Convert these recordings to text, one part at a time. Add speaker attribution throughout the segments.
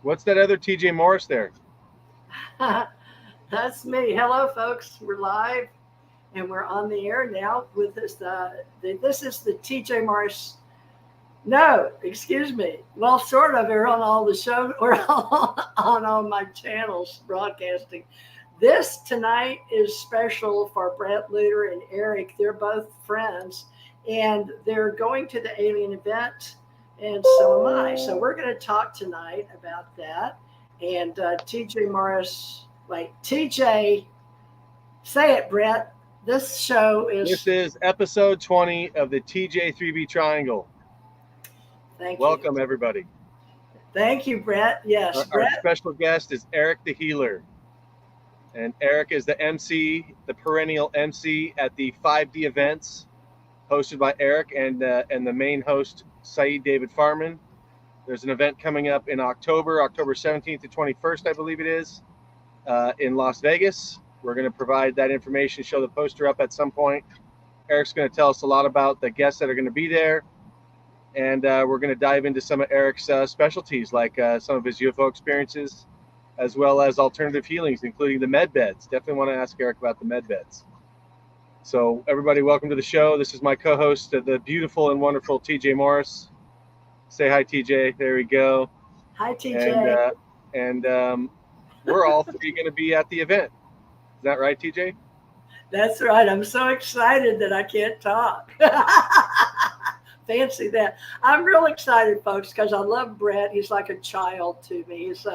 Speaker 1: What's that other TJ Morris there?
Speaker 2: That's me. Hello, folks. We're live and we're on the air now with this. This is the TJ Morris. No, excuse me. Well, sort of. We're on all the show. We're on all my channels broadcasting. This tonight is special for Brett, Lueder, and Eric. They're both friends, and they're going to the alien event, and so am I. So we're going to talk tonight about that. And TJ Morris, wait, TJ, say it, Brett. This show is.
Speaker 1: This is episode 20 of the TJ3B Triangle.
Speaker 2: Thank
Speaker 1: Welcome,
Speaker 2: you.
Speaker 1: everybody.
Speaker 2: Thank you, Brett. Yes,
Speaker 1: Our
Speaker 2: Brett.
Speaker 1: special guest is Eric the Healer. And Eric is the MC, the perennial MC at the 5D events hosted by Eric and the main host, Saeed David Farman. There's an event coming up in October 17th to 21st, I believe it is, in Las Vegas. We're going to provide that information, show the poster up at some point. Eric's going to tell us a lot about the guests that are going to be there. And we're going to dive into some of Eric's specialties, like some of his UFO experiences, as well as alternative healings, including the med beds. Definitely want to ask Eric about the med beds. So everybody, welcome to the show. This is my co-host, the beautiful and wonderful TJ Morris. Say hi, TJ. There we go.
Speaker 2: Hi, TJ.
Speaker 1: And we're all three going to be at the event. Is that right, TJ?
Speaker 2: That's right. I'm so excited that I can't talk. Fancy that. I'm real excited, folks, because I love Brett. He's like a child to me. He's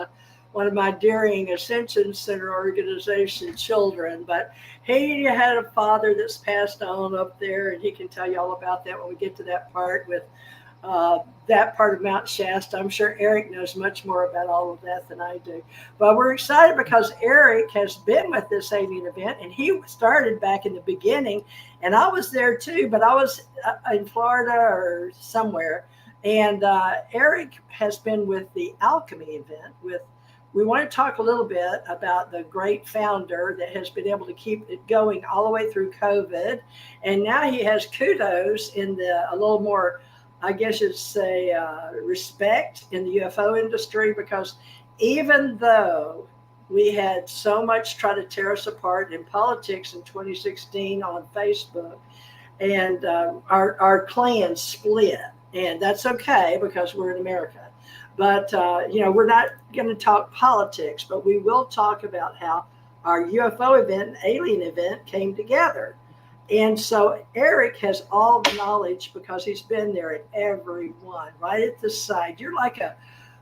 Speaker 2: one of my Daring Ascension Center organization children. But he had a father that's passed on up there, and he can tell you all about that when we get to that part with that part of Mount Shasta. I'm sure Eric knows much more about all of that than I do. But we're excited because Eric has been with this alien event, and he started back in the beginning. And I was there too, but I was in Florida or somewhere. And Eric has been with the Alchemy event. We want to talk a little bit about the great founder that has been able to keep it going all the way through COVID. And now he has kudos in a little more, I guess you'd say, respect in the UFO industry, because even though we had so much try to tear us apart in politics in 2016 on Facebook, and our clans split, and that's okay because we're in America. But, we're not going to talk politics, but we will talk about how our UFO event and alien event came together. And so Eric has all the knowledge because he's been there at every one, right at the side. You're like a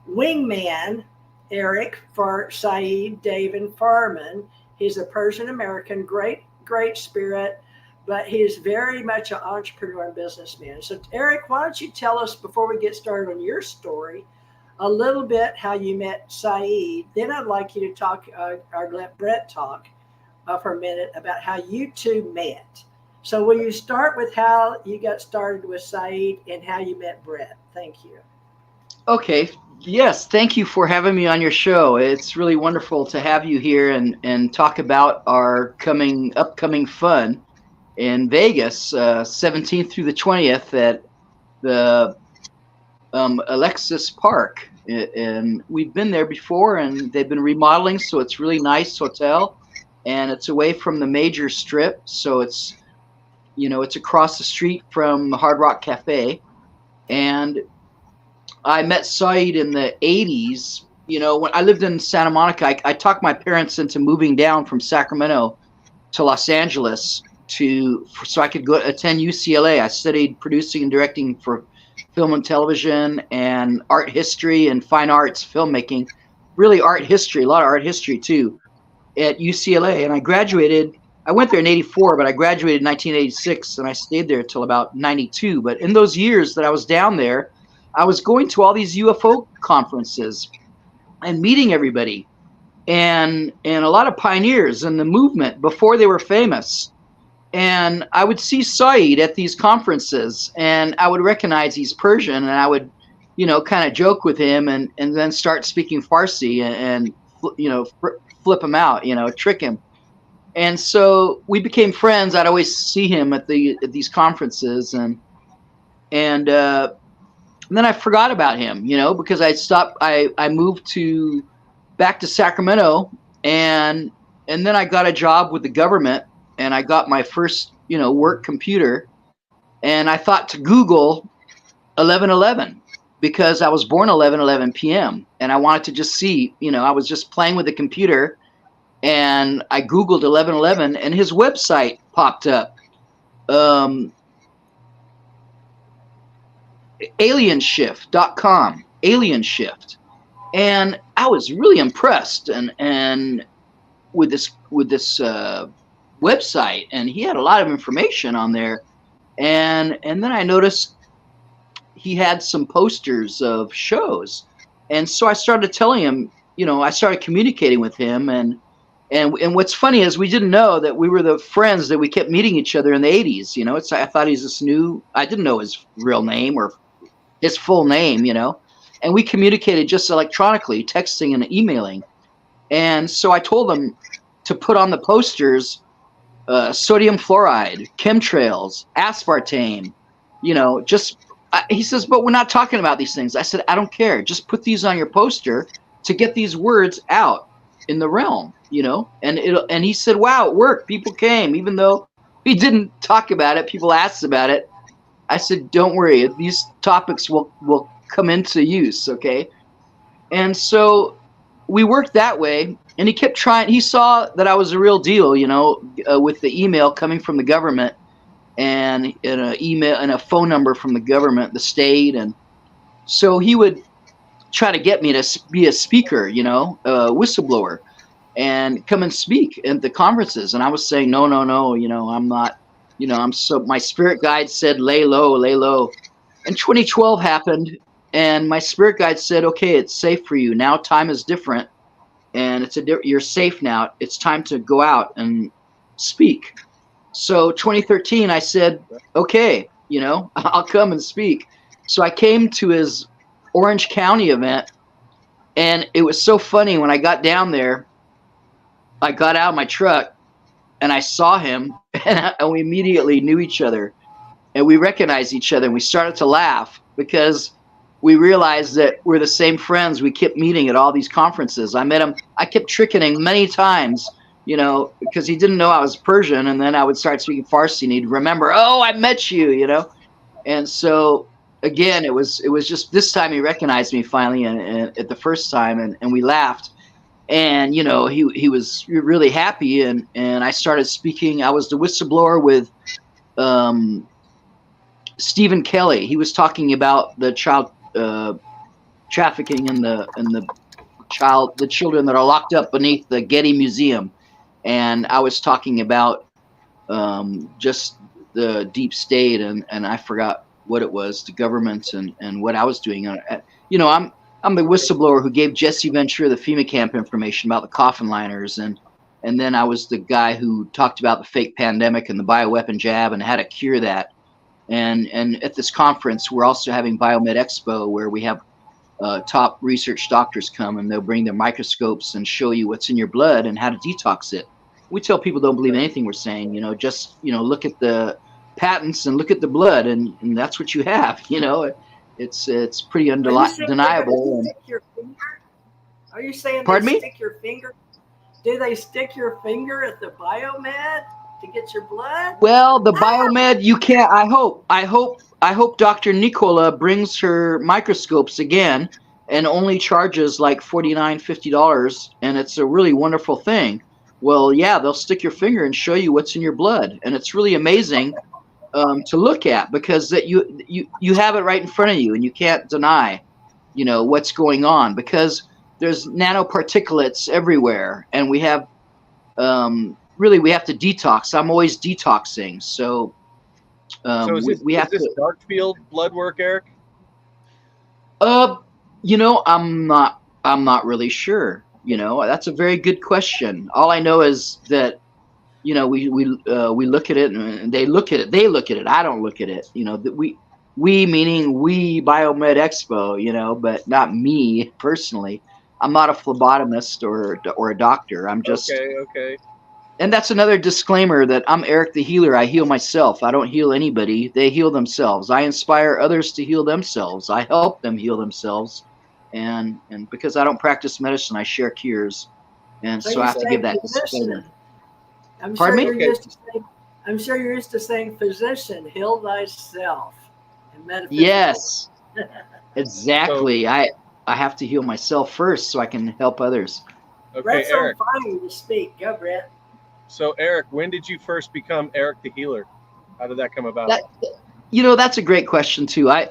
Speaker 2: wingman, Eric, for Saeed, Dave, and Farman. He's a Persian American, great spirit, but he's very much an entrepreneur and businessman. So Eric, why don't you tell us, before we get started on your story, a little bit how you met Saeed. Then I'd like you to talk, or let Brett talk for a minute about how you two met. So will you start with how you got started with Saeed and how you met Brett? Thank you.
Speaker 3: Okay. Yes. Thank you for having me on your show. It's really wonderful to have you here and talk about our upcoming fun in Vegas, 17th through the 20th at the Alexis Park. And we've been there before, and they've been remodeling, so it's really nice hotel, and it's away from the major strip, so it's across the street from the Hard Rock Cafe. And I met Saeed in the 80s. When I lived in Santa Monica, I talked my parents into moving down from Sacramento to Los Angeles so I could go attend UCLA. I studied producing and directing for film and television and art history and fine arts filmmaking, really art history, a lot of art history too, at UCLA. And I graduated. I went there in 84, but I graduated in 1986, and I stayed there till about 92. But in those years that I was down there, I was going to all these UFO conferences and meeting everybody and a lot of pioneers in the movement before they were famous. And I would see Saeed at these conferences, and I would recognize he's Persian, and I would, kind of joke with him and then start speaking Farsi and flip him out, trick him. And so we became friends. I'd always see him at these conferences, and And then I forgot about him, because I moved back to Sacramento, and then I got a job with the government, and I got my first, work computer, and I thought to Google 11/11 because I was born 11/11 p.m. and I wanted to just see, I was just playing with the computer, and I Googled 11/11 and his website popped up. alienshift.com, alienshift. And I was really impressed and with this website, and he had a lot of information on there. And then I noticed he had some posters of shows. And so I started telling him, I started communicating with him, and what's funny is we didn't know that we were the friends that we kept meeting each other in the 80s. I thought he's this new, I didn't know his real name or his full name, and we communicated just electronically, texting and emailing. And so I told him to put on the posters sodium fluoride, chemtrails, aspartame, he says, but we're not talking about these things. I said, I don't care. Just put these on your poster to get these words out in the realm, and he said, wow, it worked. People came, even though he didn't talk about it. People asked about it. I said, don't worry. These topics will come into use. Okay. And so we worked that way, and he kept trying. He saw that I was a real deal, with the email coming from the government, and an email and a phone number from the government, the state. And so he would try to get me to be a speaker, a whistleblower, and come and speak at the conferences. And I was saying, no, I'm not, my spirit guide said, lay low, lay low. And 2012 happened, and my spirit guide said, okay, it's safe for you. Now time is different, and you're safe now. It's time to go out and speak. So 2013, I said, okay, I'll come and speak. So I came to his Orange County event, and it was so funny. When I got down there, I got out of my truck and I saw him, and we immediately knew each other, and we recognized each other, and we started to laugh because we realized that we're the same friends. We kept meeting at all these conferences. I met him. I kept tricking him many times, because he didn't know I was Persian, and then I would start speaking Farsi, and he'd remember, oh, I met you, And so again, it was just this time he recognized me finally, and at the first time, and we laughed. And he was really happy, and I started speaking. I was the whistleblower with Stephen Kelly. He was talking about the child trafficking and the children that are locked up beneath the Getty Museum, and I was talking about just the deep state, and I forgot what it was, the government, and what I was doing. I'm the whistleblower who gave Jesse Ventura the FEMA camp information about the coffin liners, and then I was the guy who talked about the fake pandemic and the bioweapon jab and how to cure that. And at this conference, we're also having Med Expo, where we have top research doctors come, and they'll bring their microscopes and show you what's in your blood and how to detox it. We tell people don't believe anything we're saying, just look at the patents and look at the blood, and that's what you have. It's pretty undeniable.
Speaker 2: Are you saying
Speaker 3: Pardon me?
Speaker 2: Stick your finger? Do they stick your finger at the biomed to get your blood?
Speaker 3: Well, the biomed, you can't. I hope Dr. Nicola brings her microscopes again and only charges like $49, $50, and it's a really wonderful thing. Well, yeah, they'll stick your finger and show you what's in your blood, and it's really amazing to look at, because that you have it right in front of you, and you can't deny, what's going on, because there's nanoparticulates everywhere, and we have really we have to detox. I'm always detoxing, so we have
Speaker 1: this
Speaker 3: to.
Speaker 1: dark field blood work, Eric?
Speaker 3: I'm not really sure. That's a very good question. All I know is that we look at it, and they look at it. I don't look at it. That we meaning we Med Expo. But not me personally. I'm not a phlebotomist or a doctor. I'm just
Speaker 1: okay.
Speaker 3: and that's another disclaimer that I'm Eric the Healer. I heal myself. I don't heal anybody. They heal themselves. I inspire others to heal themselves. I help them heal themselves. And because I don't practice medicine, I share cures. And so I have to give that disclaimer.
Speaker 2: I'm
Speaker 3: Pardon
Speaker 2: sure
Speaker 3: me?
Speaker 2: you're used to saying, I'm sure you're used to saying, physician, heal thyself. And metaphysical.
Speaker 3: Yes, exactly. I have to heal myself first so I can help others.
Speaker 1: Okay,
Speaker 2: Brett's
Speaker 1: Eric.
Speaker 2: on fire to speak. Go, Brett.
Speaker 1: So, Eric, when did you first become Eric the Healer? How did that come about?
Speaker 3: That's a great question too. I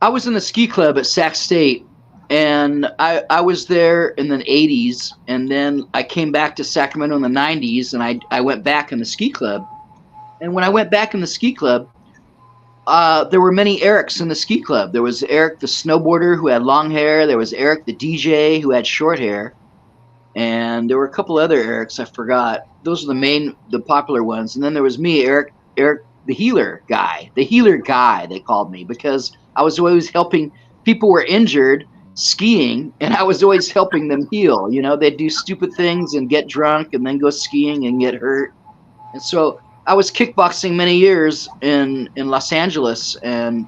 Speaker 3: was in the ski club at Sac State, and I was there in the 80s, and then I came back to Sacramento in the 90s, and I went back in the ski club. And when I went back in the ski club, there were many Erics in the ski club. There was Eric the snowboarder who had long hair. There was Eric the DJ who had short hair. And there were a couple other Erics I forgot. Those are the popular ones. And then there was me, Eric the healer guy. The healer guy, they called me, because I was always helping. People were injured skiing, and I was always helping them heal. You know, they'd do stupid things and get drunk and then go skiing and get hurt. And so I was kickboxing many years in Los Angeles, and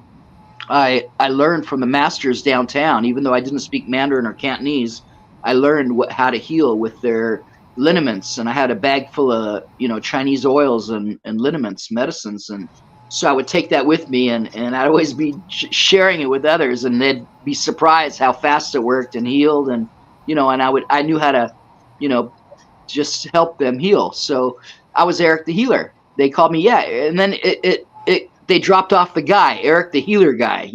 Speaker 3: I learned from the masters downtown. Even though I didn't speak Mandarin or Cantonese, I learned how to heal with their liniments, and I had a bag full of Chinese oils and liniments, medicines, and so I would take that with me, and I'd always be sharing it with others, and they'd be surprised how fast it worked and healed, and and I knew how to just help them heal. So I was Eric the Healer. They called me, and then they dropped off the guy, Eric the Healer guy,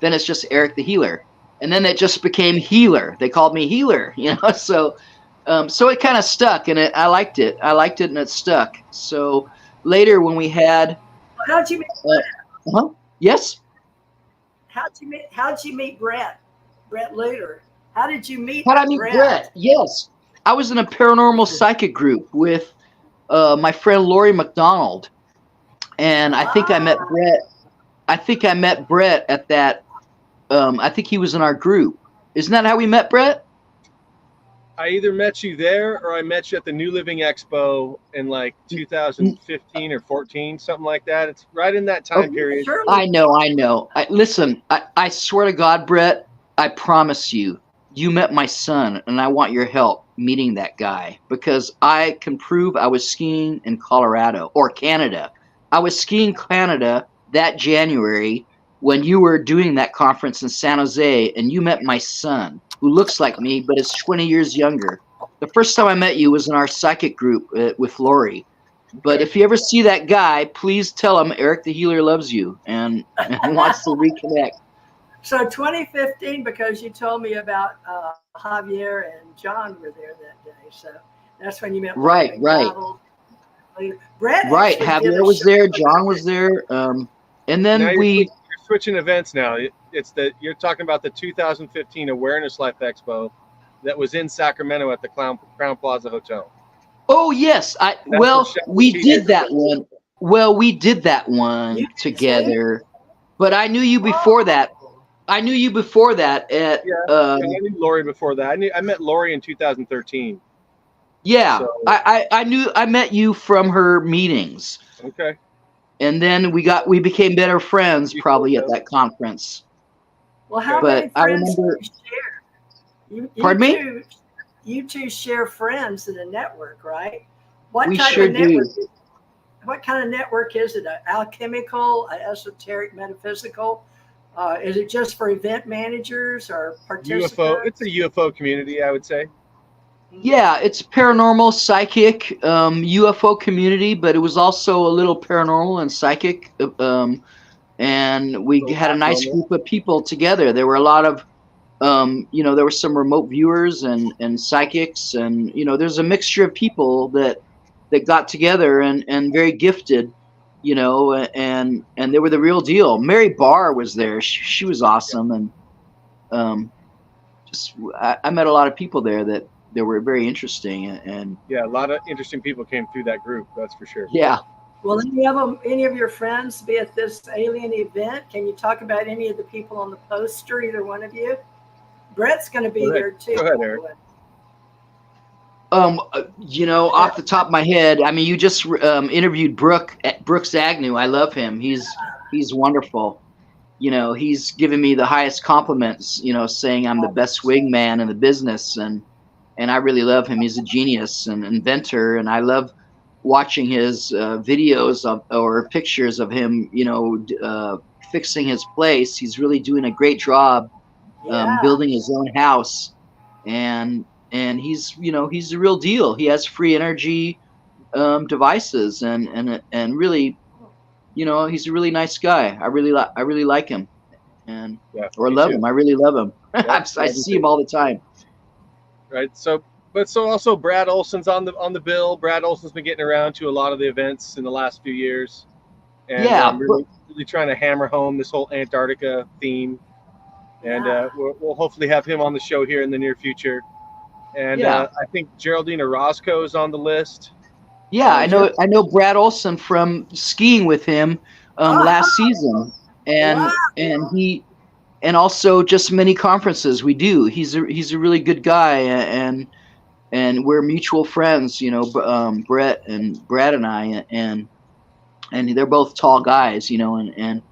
Speaker 3: then it's just Eric the Healer. And then it just became Healer. They called me Healer, so it kind of stuck, and I liked it. And it stuck. So later when we had
Speaker 2: how'd you meet
Speaker 3: Yes?
Speaker 2: How'd you meet Bret? Bret Lueder. How did you meet
Speaker 3: How'd I meet Bret? Yes. I was in a paranormal psychic group with my friend Lori McDonald. And I think I met Bret. I think I met Bret at that. I think he was in our group. Isn't that how we met, Bret?
Speaker 1: I either met you there or I met you at the New Living Expo in like 2015 or 14, something like that. It's right in that time period.
Speaker 3: I know. Listen, I swear to God, Bret, I promise you, you met my son, and I want your help meeting that guy, because I can prove I was skiing in Colorado or Canada. I was skiing Canada that January when you were doing that conference in San Jose, and you met my son, who looks like me but is 20 years younger. The first time I met you was in our psychic group with Lori. But if you ever see that guy, please tell him Eric the Healer loves you and wants to reconnect.
Speaker 2: So 2015, because you told me about Javier and John were there that day. So that's when you met.
Speaker 3: Right.
Speaker 2: Bret.
Speaker 3: Right. Javier was there. John was there. And then
Speaker 1: you're switching events now. You're talking about the 2015 Awareness Life Expo that was in Sacramento at the Crown Plaza Hotel.
Speaker 3: Oh yes, we did that one. Well, we did that one together, but I knew you before that. I knew you before that at.
Speaker 1: I knew Lori before that. I met Lori in 2013.
Speaker 3: Yeah, so. I met you from her meetings.
Speaker 1: Okay.
Speaker 3: And then we became better friends probably at that conference.
Speaker 2: Well, how many friends do you share?
Speaker 3: Pardon me?
Speaker 2: You two share friends in a network, right?
Speaker 3: We sure do.
Speaker 2: What kind of network is it? An alchemical, an esoteric, metaphysical? Is it just for event managers or participants?
Speaker 1: UFO. It's a UFO community, I would say.
Speaker 3: Yeah, it's paranormal, psychic, UFO community, but it was also a little paranormal and psychic. And we had a nice group of people together. There were a lot of, there were some remote viewers and psychics, and there's a mixture of people that got together and very gifted, and they were the real deal. Mary Barr was there. She was awesome, and I met a lot of people there that were very interesting, and
Speaker 1: a lot of interesting people came through that group. That's for sure.
Speaker 3: Yeah.
Speaker 2: Will any of your friends be at this alien event? Can you talk about any of the people on the poster, either one of you? Bret's going to be there too.
Speaker 1: Go ahead, Eric.
Speaker 3: Off the top of my head, I mean, you just interviewed Brooks Agnew. I love him. He's wonderful. He's given me the highest compliments, saying I'm the best wingman in the business. And I really love him. He's a genius and inventor. And I love watching his videos or pictures of him, fixing his place. He's really doing a great job building his own house. And he's the real deal. He has free energy devices and really, he's a really nice guy. I really like him, and love him. I really love him.
Speaker 1: Yeah,
Speaker 3: I see him all the time.
Speaker 1: Right. So also Brad Olson's on the bill. Brad Olson's been getting around to a lot of the events in the last few years, and really trying to hammer home this whole Antarctica theme. And we'll hopefully have him on the show here in the near future. And I think Geraldine Orozco is on the list.
Speaker 3: Yeah, I know Brad Olson from skiing with him last season, and also just many conferences we do. He's a really good guy, and we're mutual friends. Brett and Brad and I, and they're both tall guys. And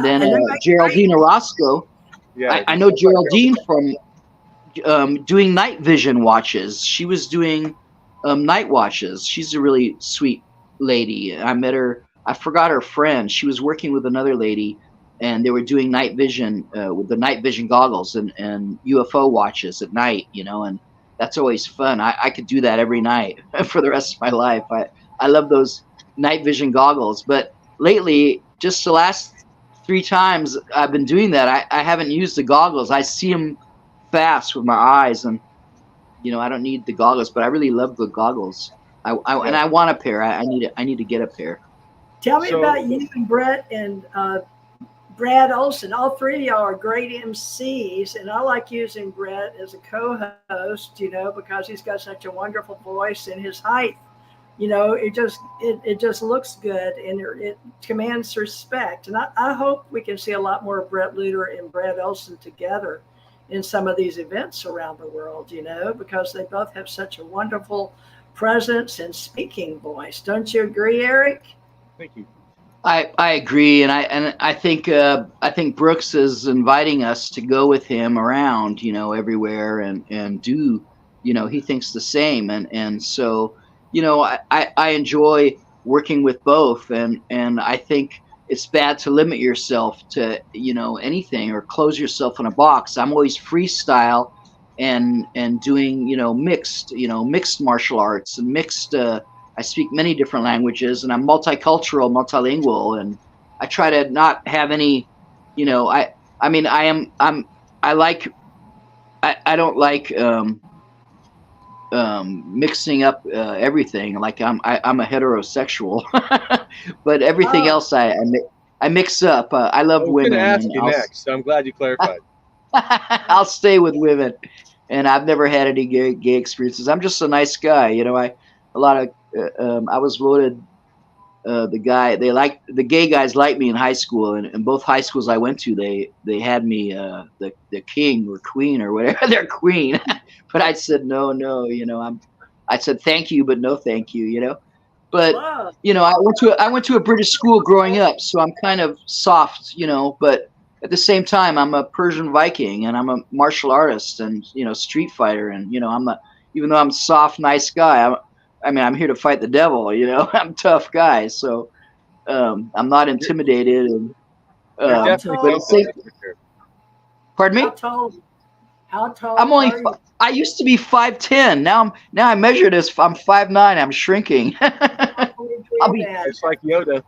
Speaker 3: then Geraldine Orozco. Yeah, I know Geraldine from doing night vision watches. She was doing night watches. She's a really sweet lady. I met her. I forgot her friend. She was working with another lady, and they were doing night vision with the night vision goggles and UFO watches at night. And that's always fun. I could do that every night for the rest of my life. I love those night vision goggles. But lately, just the last 3 times I've been doing that, I haven't used the goggles. I see them fast with my eyes, and I don't need the goggles, but I really love the goggles. And I want a pair. I need to get a pair.
Speaker 2: Tell me about you and Brett and Brad Olson. All 3 of y'all are great MCs, and I like using Brett as a co-host, because he's got such a wonderful voice, and his height, it just looks good, and it commands respect. And I hope we can see a lot more of Brett Lueder and Brad Olson together in some of these events around the world, because they both have such a wonderful presence and speaking voice. Don't you agree, Eric?
Speaker 1: Thank you.
Speaker 3: I agree, and I think Brooks is inviting us to go with him around, everywhere and do, he thinks the same, and so, I enjoy working with both, and I think it's bad to limit yourself to anything or close yourself in a box. I'm always freestyle and doing mixed martial arts and mixed. I speak many different languages, and I'm multicultural, multilingual, and I try to not have any. I don't like mixing up everything. Like I'm a heterosexual, but everything else I mix up. I love women.
Speaker 1: I was going to ask you next, so I'm glad you clarified.
Speaker 3: I'll stay with women, and I've never had any gay experiences. I'm just a nice guy, I was voted the gay guys liked me in high school, and both high schools I went to, they had me the king or queen or whatever, their queen. But I said no, I said thank you, but no thank you, But
Speaker 2: wow.
Speaker 3: I went to a British school growing up, so I'm kind of soft, but at the same time I'm a Persian Viking, and I'm a martial artist, and street fighter, and even though I'm a soft, nice guy, I'm here to fight the devil, I'm a tough guy, so I'm not intimidated. And pardon me?
Speaker 2: How tall?
Speaker 3: I'm only. I used to be 5'10". Now I measured as I'm 5'9". I'm shrinking.
Speaker 1: It's like Yoda.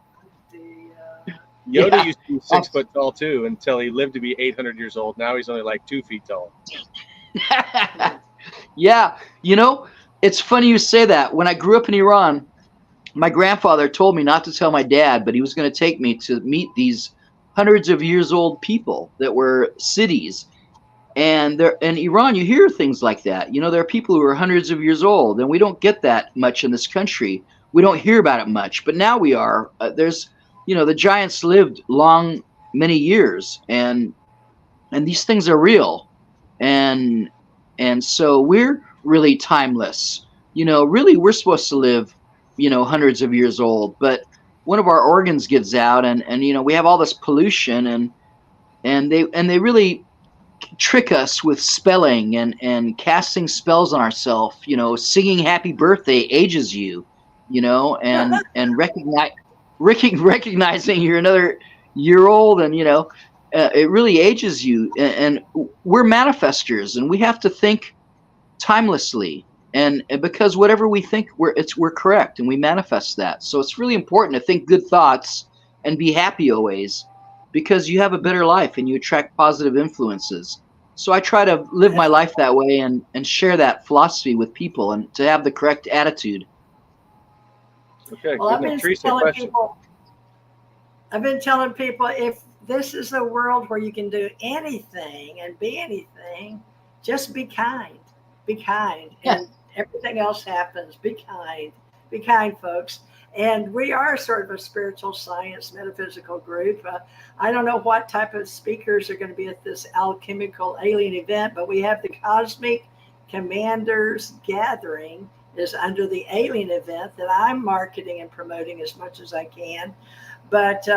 Speaker 1: Yoda used to be 6 foot tall too, until he lived to be 800 years old. Now he's only like 2 feet tall.
Speaker 3: Yeah, it's funny you say that. When I grew up in Iran, my grandfather told me not to tell my dad, but he was going to take me to meet these hundreds of years old people that were cities. And in Iran, you hear things like that. There are people who are hundreds of years old, and we don't get that much in this country. We don't hear about it much, but now we are. There's, the giants lived long, many years, and these things are real, and so we're really timeless. really we're supposed to live, hundreds of years old, but one of our organs gives out, and we have all this pollution, and they really trick us with spelling and casting spells on ourselves. Singing happy birthday ages you, and recognizing you're another year old, and it really ages you. And we're manifestors, and we have to think timelessly, and because whatever we think, we're correct, and we manifest that. So it's really important to think good thoughts and be happy always, because you have a better life and you attract positive influences. So I try to live my life that way, and share that philosophy with people, and to have the correct attitude.
Speaker 1: Okay,
Speaker 2: well, I've been telling people, if this is a world where you can do anything and be anything, just be kind. Be kind, and everything else happens. Be kind, folks. And we are sort of a spiritual science, metaphysical group. I don't know what type of speakers are going to be at this alchemical alien event, but we have the Cosmic Commanders Gathering is under the alien event that I'm marketing and promoting as much as I can. But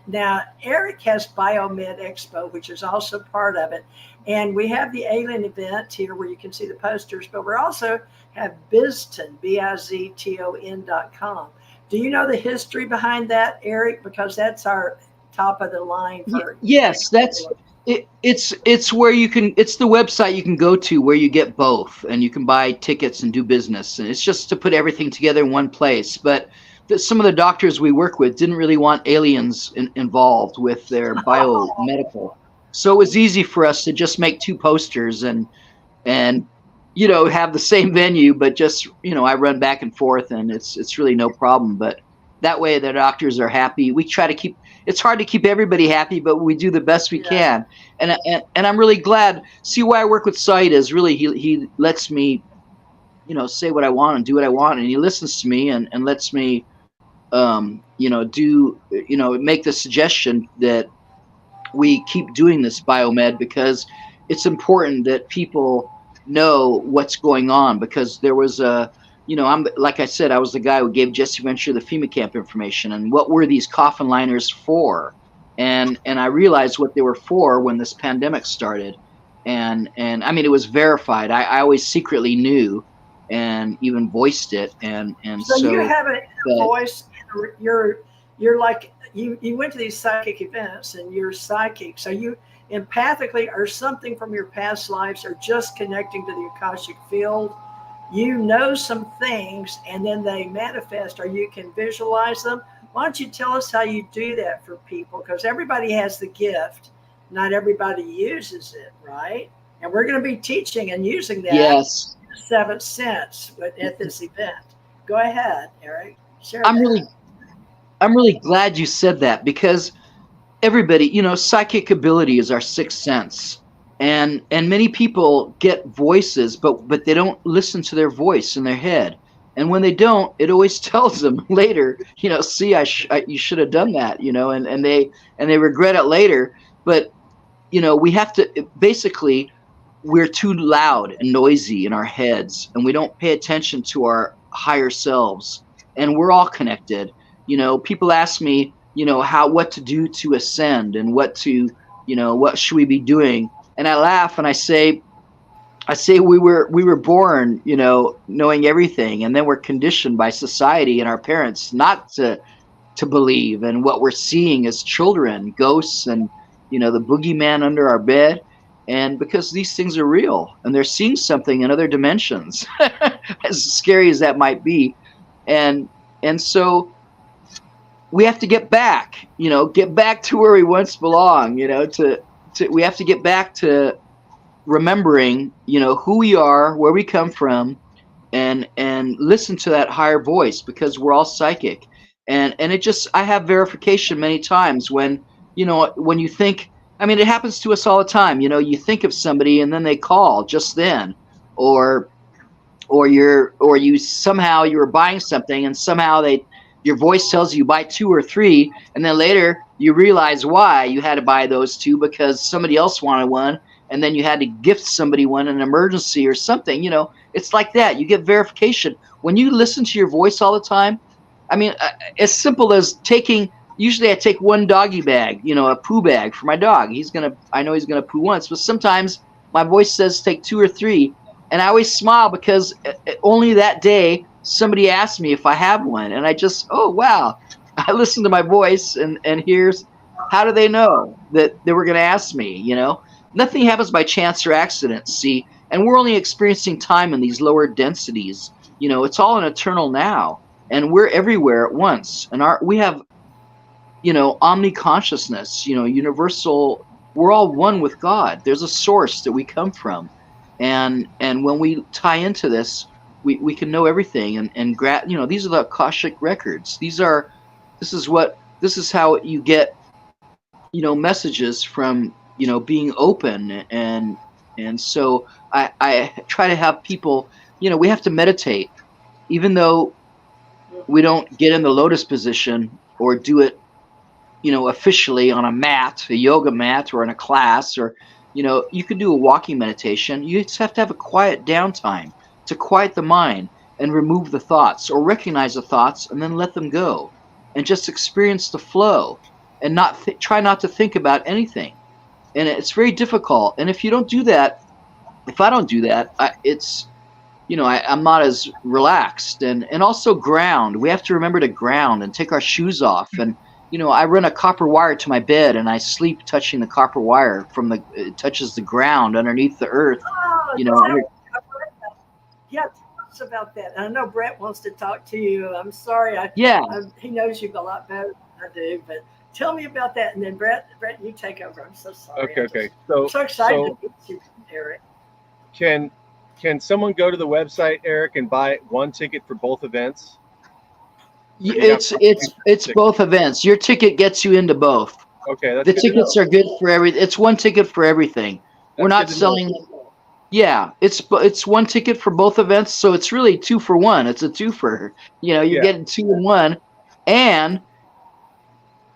Speaker 2: now Eric has Med Expo, which is also part of it. And we have the alien event here where you can see the posters, but we also have Bizton, BIZTON.com. Do you know the history behind that, Eric? Because that's our top of the line for.
Speaker 3: Yes, that's it. It's where you can. It's the website you can go to where you get both, and you can buy tickets and do business. And it's just to put everything together in one place. But some of the doctors we work with didn't really want aliens involved with their biomedical. So it was easy for us to just make two posters and have the same venue, but just, I run back and forth, and it's really no problem. But that way the doctors are happy. We try to keep, it's hard to keep everybody happy, but we do the best we can. And I'm really glad. See, why I work with Said is really, he lets me, say what I want and do what I want. And he listens to me and lets me, make the suggestion that we keep doing this biomed, because it's important that people know what's going on. Because there was like I said, I was the guy who gave Jesse Venture the FEMA camp information, and what were these coffin liners for? And I realized what they were for when this pandemic started. And I mean, it was verified. I always secretly knew and even voiced it. And
Speaker 2: so you have a voice. You're like, you went to these psychic events, and you're psychic. So you empathically, or something from your past lives, are just connecting to the Akashic field. You know some things, and then they manifest, or you can visualize them. Why don't you tell us how you do that for people? Because everybody has the gift. Not everybody uses it, right? And we're going to be teaching and using that.
Speaker 3: Yes.
Speaker 2: Seventh sense at this event. Go ahead, Eric. Share
Speaker 3: I'm really glad you said that, because everybody, psychic ability is our sixth sense, and many people get voices, but they don't listen to their voice in their head. And when they don't, it always tells them later, see, you should have done that, and they regret it later. But, we have to, basically, we're too loud and noisy in our heads, and we don't pay attention to our higher selves, and we're all connected. People ask me, what to do to ascend, and what should we be doing? And I laugh and I say we were born, knowing everything, and then we're conditioned by society and our parents not to believe. And what we're seeing as children, ghosts, and the boogeyman under our bed. And because these things are real, and they're seeing something in other dimensions, as scary as that might be, and so we have to get back to where we once belonged. We have to get back to remembering, who we are, where we come from, and listen to that higher voice, because we're all psychic. And it just, I have verification many times when you think, I mean, it happens to us all the time. You think of somebody and then they call just then, or you somehow you were buying something and somehow your voice tells you buy 2 or 3, and then later you realize why you had to buy those 2, because somebody else wanted one, and then you had to gift somebody one in an emergency or something. It's like that. You get verification when you listen to your voice all the time. I mean, as simple as usually I take one doggy bag, a poo bag for my dog. I know he's gonna poo once, but sometimes my voice says take 2 or 3, and I always smile because only that day somebody asked me if I have one, and I just, oh wow, I listen to my voice, and here's how do they know that they were gonna ask me? Nothing happens by chance or accident. See, and we're only experiencing time in these lower densities. It's all an eternal now. And we're everywhere at once, and we have, omni-consciousness, universal. We're all one with God. There's a source that we come from, and when we tie into this, we can know everything. And these are the Akashic records. This is how you get, messages from, being open, and so I try to have people, we have to meditate, even though we don't get in the lotus position or do it, officially on a mat, a yoga mat, or in a class, or, you could do a walking meditation. You just have to have a quiet downtime to quiet the mind and remove the thoughts, or recognize the thoughts and then let them go, and just experience the flow, and try not to think about anything. And it's very difficult. And if you don't do that, if I don't do that, I'm not as relaxed. And also ground. We have to remember to ground and take our shoes off. And, I run a copper wire to my bed, and I sleep touching the copper wire it touches the ground underneath the earth.
Speaker 2: Oh, yeah, tell us about that. I know Bret wants to talk to you. I'm sorry. He knows you a lot better than I do, but tell me about that. And then Bret, you take over. I'm so sorry.
Speaker 1: Okay.
Speaker 2: I'm so excited to meet you, Eric.
Speaker 1: Can someone go to the website, Eric, and buy one ticket for both events?
Speaker 3: It's both events. Your ticket gets you into both.
Speaker 1: Okay, that's
Speaker 3: the tickets are good for everything. It's one ticket for everything. We're not selling. Yeah, it's one ticket for both events, so it's really 2 for 1. It's a twofer. You're getting 2 in 1, and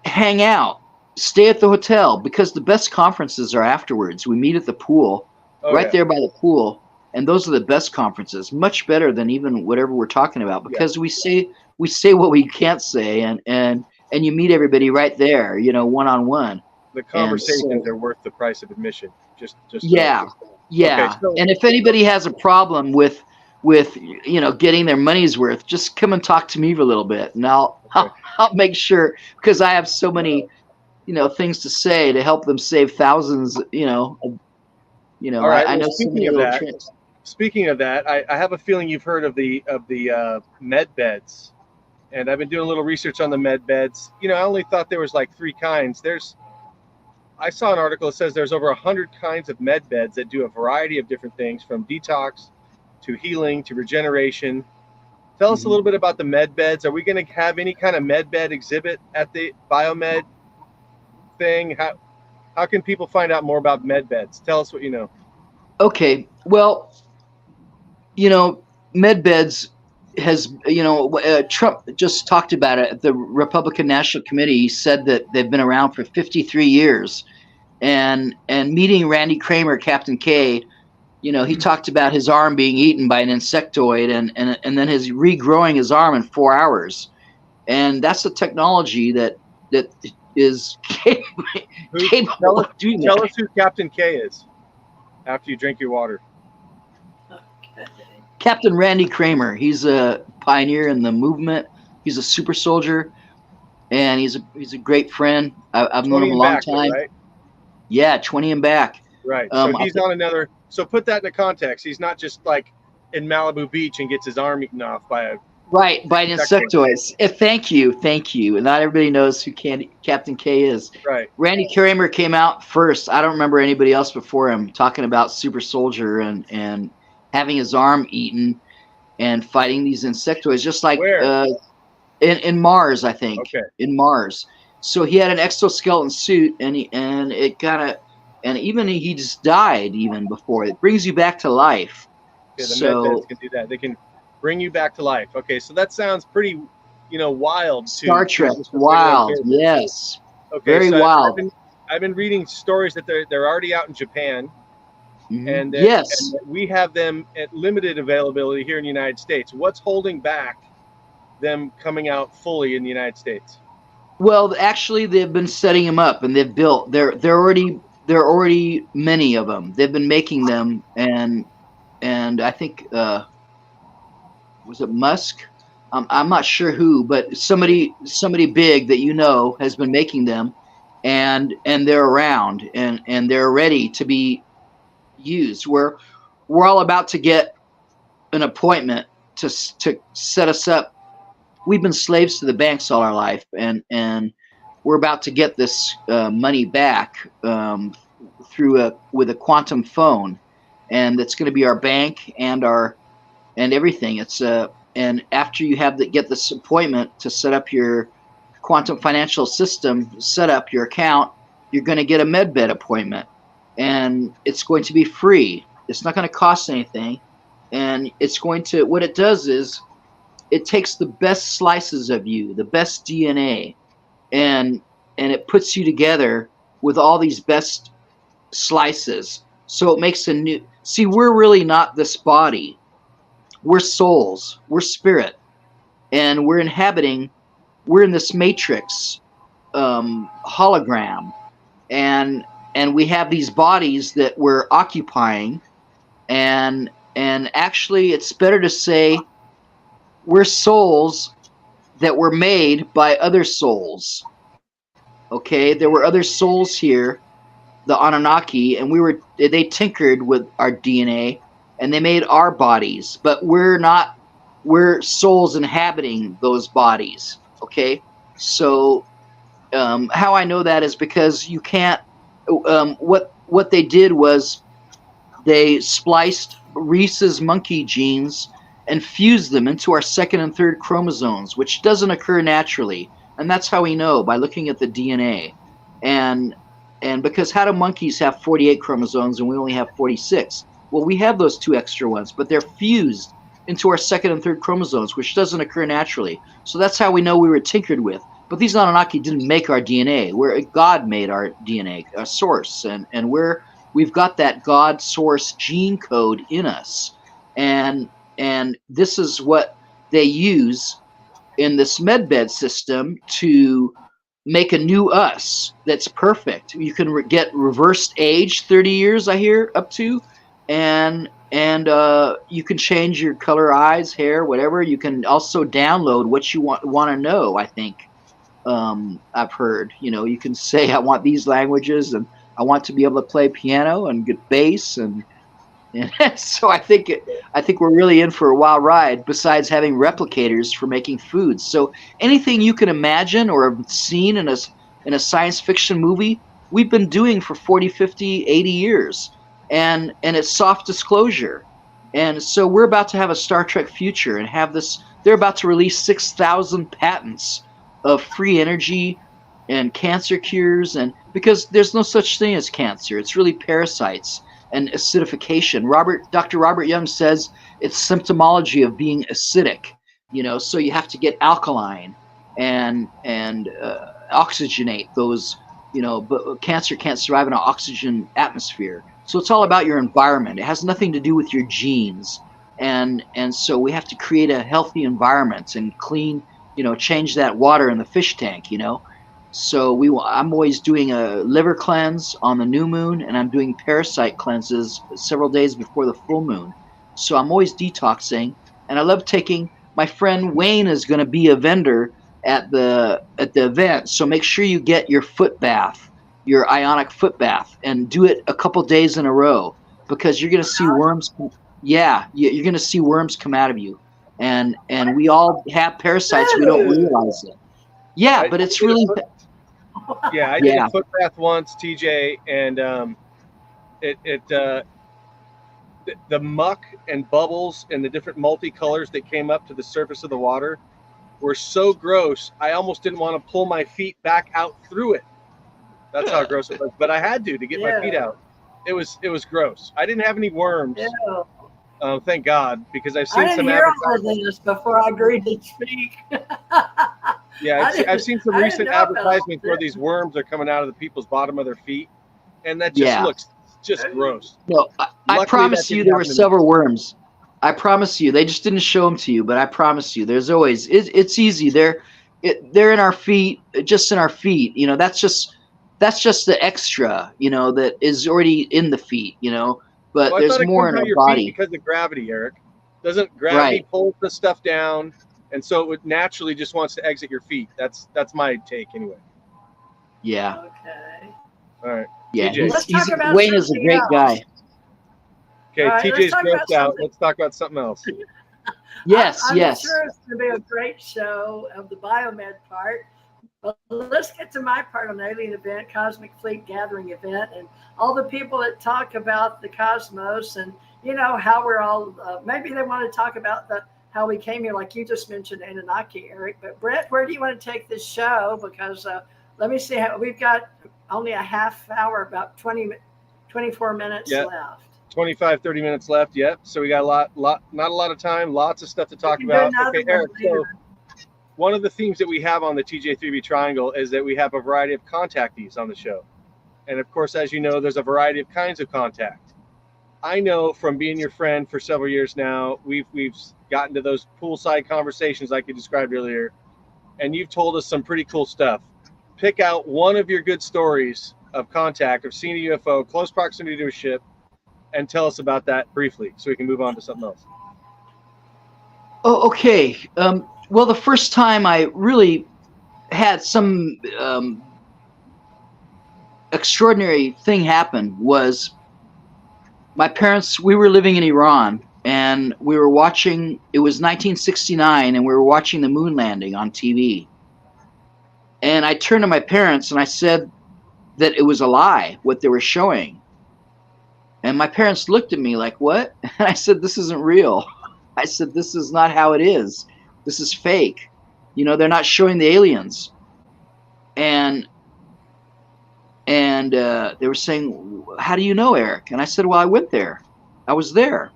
Speaker 3: hang out, stay at the hotel, because the best conferences are afterwards. We meet at the pool, there by the pool, and those are the best conferences. Much better than even whatever we're talking about, because we say what we can't say, and you meet everybody right there, one-on-one.
Speaker 1: The conversations are worth the price of admission. Just
Speaker 3: yeah. Okay, and if anybody has a problem with getting their money's worth, just come and talk to me for a little bit, and I'll make sure, because I have so many things to say to help them save thousands.
Speaker 1: All right,
Speaker 3: I know so many little tricks.
Speaker 1: Speaking of that, I have a feeling you've heard of the med beds, and I've been doing a little research on the med beds. I only thought there was like 3 kinds. I saw an article that says there's over 100 kinds of med beds that do a variety of different things, from detox to healing to regeneration. Tell us a little bit about the med beds. Are we going to have any kind of med bed exhibit at the Biomed thing? How can people find out more about med beds? Tell us what you know.
Speaker 3: Okay, well, med beds has, Trump just talked about it at the Republican National Committee. He said that they've been around for 53 years, and meeting Randy Kramer, Captain K, he talked about his arm being eaten by an insectoid, and then his regrowing his arm in 4 hours. And that's the technology that is capable of doing that.
Speaker 1: Tell us who Captain K is after you drink your water.
Speaker 3: Captain Randy Kramer. He's a pioneer in the movement. He's a super soldier, and he's a great friend. I've known him a long time.
Speaker 1: Right?
Speaker 3: Yeah, 20 and back.
Speaker 1: Right. So he's on another. So put that into context. He's not just like in Malibu Beach and gets his arm eaten off by an
Speaker 3: insectoid. Thank you. And not everybody knows who Captain K is.
Speaker 1: Right.
Speaker 3: Randy Kramer came out first. I don't remember anybody else before him talking about super soldier and having his arm eaten and fighting these insectoids, just like in Mars, I think.
Speaker 1: Okay.
Speaker 3: In Mars. So he had an exoskeleton suit, and he just died even before. It brings you back to life.
Speaker 1: Yeah, the med beds can do that. They can bring you back to life. Okay, so that sounds pretty, wild.
Speaker 3: Star Trek, wild, yes.
Speaker 1: Okay,
Speaker 3: very wild.
Speaker 1: I've been reading stories that they're already out in Japan. and
Speaker 3: yes,
Speaker 1: that we have them at limited availability here in the United States. What's holding back them coming out fully in the United States?
Speaker 3: well, actually, they've been setting them up, and they've built. They're already many of them. They've been making them, and I think was it Musk? I'm not sure who, but somebody big that you know has been making them, and they're around, and they're ready to be used. We're all about to get an appointment to set us up. We've been slaves to the banks all our life, and we're about to get this money back with a quantum phone, and that's going to be our bank and everything. It's and after you get this appointment to set up your quantum financial system, set up your account, you're going to get a MedBed appointment, and it's going to be free. It's not going to cost anything, and it's going to. What it does is it takes the best slices of you, the best DNA, and it puts you together with all these best slices. So it makes a new. See, we're really not this body. We're souls. We're spirit, and we're in this matrix hologram, and we have these bodies that we're occupying, and actually, it's better to say we're souls that were made by other souls. Okay, there were other souls here, the Anunnaki, and they tinkered with our DNA and they made our bodies, but we're souls inhabiting those bodies. Okay, so how I know that is because you can't. What they did was they spliced Rhesus monkey genes and fused them into our second and third chromosomes, which doesn't occur naturally. And that's how we know, by looking at the DNA. And because how do monkeys have 48 chromosomes and we only have 46? Well, we have those 2 extra ones, but they're fused into our second and third chromosomes, which doesn't occur naturally. So that's how we know we were tinkered with. But these Anunnaki didn't make our DNA. God made our DNA, our source, and we've got that God source gene code in us. And this is what they use in this MedBed system to make a new us that's perfect. You can get reversed age 30 years, I hear, up to, and you can change your color, eyes, hair, whatever. You can also download what you want to know, I think. I've heard, you can say, I want these languages, and I want to be able to play piano and get bass, and so I think we're really in for a wild ride, besides having replicators for making foods. So anything you can imagine or have seen in a science fiction movie, we've been doing for 40, 50, 80 years. And it's soft disclosure. And so we're about to have a Star Trek future and have this. They're about to release 6,000 patents of free energy and cancer cures, and because there's no such thing as cancer. It's really parasites and acidification. Dr. Robert Young says it's symptomology of being acidic, so you have to get alkaline and oxygenate those, but cancer can't survive in an oxygen atmosphere. So it's all about your environment. It has nothing to do with your genes. And so we have to create a healthy environment and clean, change that water in the fish tank, So I'm always doing a liver cleanse on the new moon, and I'm doing parasite cleanses several days before the full moon. So I'm always detoxing, and I love taking. My friend Wayne is going to be a vendor at the event, so make sure you get your foot bath, your ionic foot bath, and do it a couple days in a row, because you're going to see worms. Yeah, you're going to see worms come out of you, and we all have parasites. We don't realize it. Yeah, but it's really.
Speaker 1: Yeah, I did a foot bath once, TJ, and the muck and bubbles and the different multicolors that came up to the surface of the water were so gross. I almost didn't want to pull my feet back out through it. That's how gross it was. But I had to get my feet out. It was gross. I didn't have any worms. Yeah. Thank God, because I've seen some
Speaker 2: advertisements before I agreed to speak.
Speaker 1: Yeah, I've seen some recent advertisements where these worms are coming out of the people's bottom of their feet, and that just looks just gross.
Speaker 3: No, I
Speaker 1: Luckily,
Speaker 3: promise
Speaker 1: that
Speaker 3: you
Speaker 1: didn't
Speaker 3: there were
Speaker 1: happen to me.
Speaker 3: several worms. I promise you, they just didn't show them to you, but I promise you, there's always it's easy. They're in our feet, just in our feet. You know, that's just the extra. You know, that is already in the feet. You know, but
Speaker 1: Well, I
Speaker 3: there's
Speaker 1: thought it
Speaker 3: more
Speaker 1: comes
Speaker 3: in
Speaker 1: out
Speaker 3: our
Speaker 1: of your feet
Speaker 3: body.
Speaker 1: because of gravity, Eric. Doesn't gravity
Speaker 3: Right.
Speaker 1: pull the stuff down, and so it would naturally just wants to exit your feet? That's my take anyway.
Speaker 3: Yeah.
Speaker 2: Okay.
Speaker 1: All right.
Speaker 3: Yeah.
Speaker 1: TJ.
Speaker 2: Let's talk about
Speaker 3: Wayne is a
Speaker 2: something
Speaker 3: great
Speaker 2: else.
Speaker 3: guy.
Speaker 1: Okay,
Speaker 2: All right, let's
Speaker 1: TJ's
Speaker 2: talk about
Speaker 1: grossed out.
Speaker 2: something.
Speaker 1: Let's talk about something else.
Speaker 3: Yes.
Speaker 2: I'm
Speaker 3: yes.
Speaker 2: sure it's going to be a great show of the biomed part. But let's get to my part on the alien event, Cosmic Fleet Gathering event, and all the people that talk about the cosmos and, you know, how we're all, maybe they want to talk about how we came here, like you just mentioned Anunnaki, Eric. But Bret, where do you want to take this show? Because let me see, we've got only a half hour, about 24 minutes left.
Speaker 1: 25, 30 minutes left. Yep. So we got not a lot of time, lots of stuff to talk about. Okay, Eric, so one of the themes that we have on the TJ3B Triangle is that we have a variety of contactees on the show. And of course, as you know, there's a variety of kinds of contact. I know from being your friend for several years now, we've gotten to those poolside conversations like you described earlier, and you've told us some pretty cool stuff. Pick out one of your good stories of contact, of seeing a UFO, close proximity to a ship, and tell us about that briefly so we can move on to something else.
Speaker 3: Oh, okay. Well, the first time I really had some extraordinary thing happen was my parents, we were living in Iran, and we were watching, it was 1969, and we were watching the moon landing on TV. And I turned to my parents and I said that it was a lie, what they were showing. And my parents looked at me like, what? And I said, this isn't real. I said, this is not how it is. This is fake. You know, they're not showing the aliens. And they were saying, how do you know, Eric? And I said, well, I went there. I was there.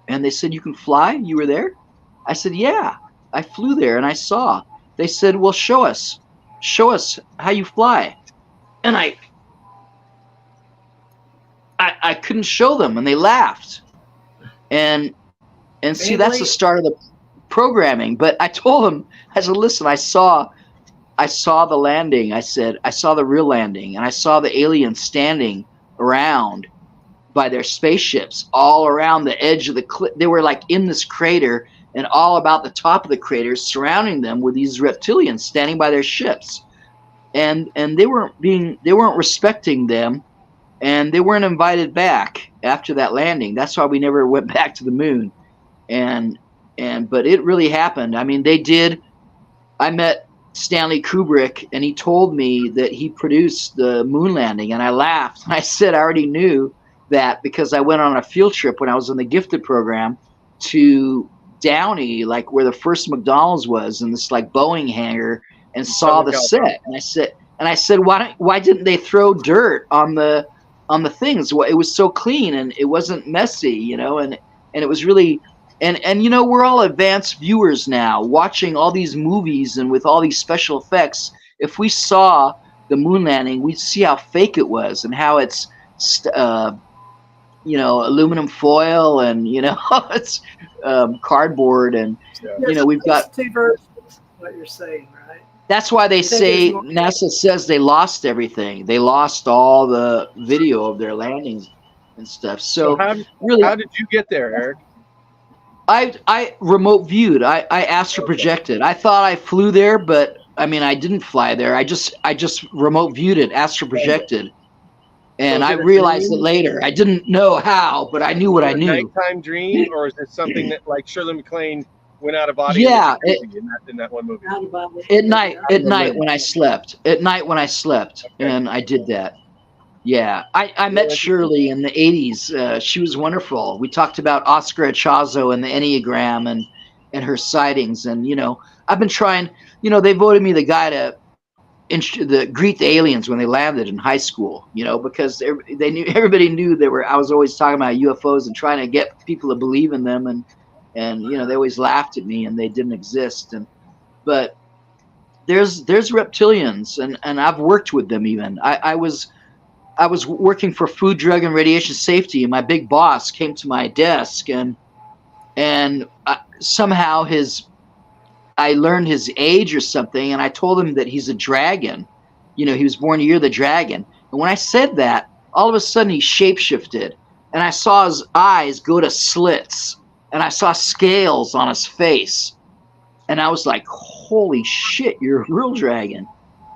Speaker 3: And they said, you can fly? You were there? I said, yeah, I flew there and I saw. They said, well, show us how you fly. And I couldn't show them, and they laughed. And see, that's the start of the programming. But I told them, I said, listen, I saw the landing. I said, I saw the real landing, and I saw the aliens standing around by their spaceships all around the edge of the cliff. They were like in this crater, and all about the top of the crater, surrounding them were these reptilians standing by their ships. And they weren't respecting them, and they weren't invited back after that landing. That's why we never went back to the moon. But it really happened. I mean, they did. I met Stanley Kubrick, and he told me that he produced the moon landing, and I laughed. I said I already knew that because I went on a field trip when I was in the gifted program to Downey, like where the first McDonald's was, in this like Boeing hangar, and saw the set. And I said, why didn't they throw dirt on the things? It was so clean and it wasn't messy, you know, and it was really, and you know, we're all advanced viewers now, watching all these movies and with all these special effects. If we saw the moon landing, we'd see how fake it was and how it's, you know, aluminum foil and, you know, it's cardboard, and you know, we've got
Speaker 2: two versions of what you're saying, right?
Speaker 3: That's why they say, NASA says they lost everything. They lost all the video of their landings and stuff. So
Speaker 1: how did you get there, Eric?
Speaker 3: I remote viewed. I astral projected. I thought I flew there, but I mean, I didn't fly there. I just remote viewed it, astral projected. And I realized it later. I didn't know how, but I knew what I knew.
Speaker 1: A nighttime dream, or is it something that, like Shirley MacLaine went out of body?
Speaker 3: Yeah,
Speaker 1: in that one movie.
Speaker 3: At night when I slept. And I did that. Yeah, I met Shirley in the 80s. She was wonderful. We talked about Oscar Achazo and the Enneagram and her sightings. And, you know, I've been trying, you know, they voted me the guy to greet the aliens when they landed in high school, you know, because everybody knew I was always talking about UFOs and trying to get people to believe in them. And, you know, they always laughed at me and they didn't exist. But there's reptilians and I've worked with them even. I was working for Food, Drug, and Radiation Safety, and my big boss came to my desk, and somehow I learned his age or something, and I told him that he's a dragon. You know, he was born a year of the dragon. And when I said that, all of a sudden he shapeshifted, and I saw his eyes go to slits, and I saw scales on his face, and I was like, "Holy shit, you're a real dragon!"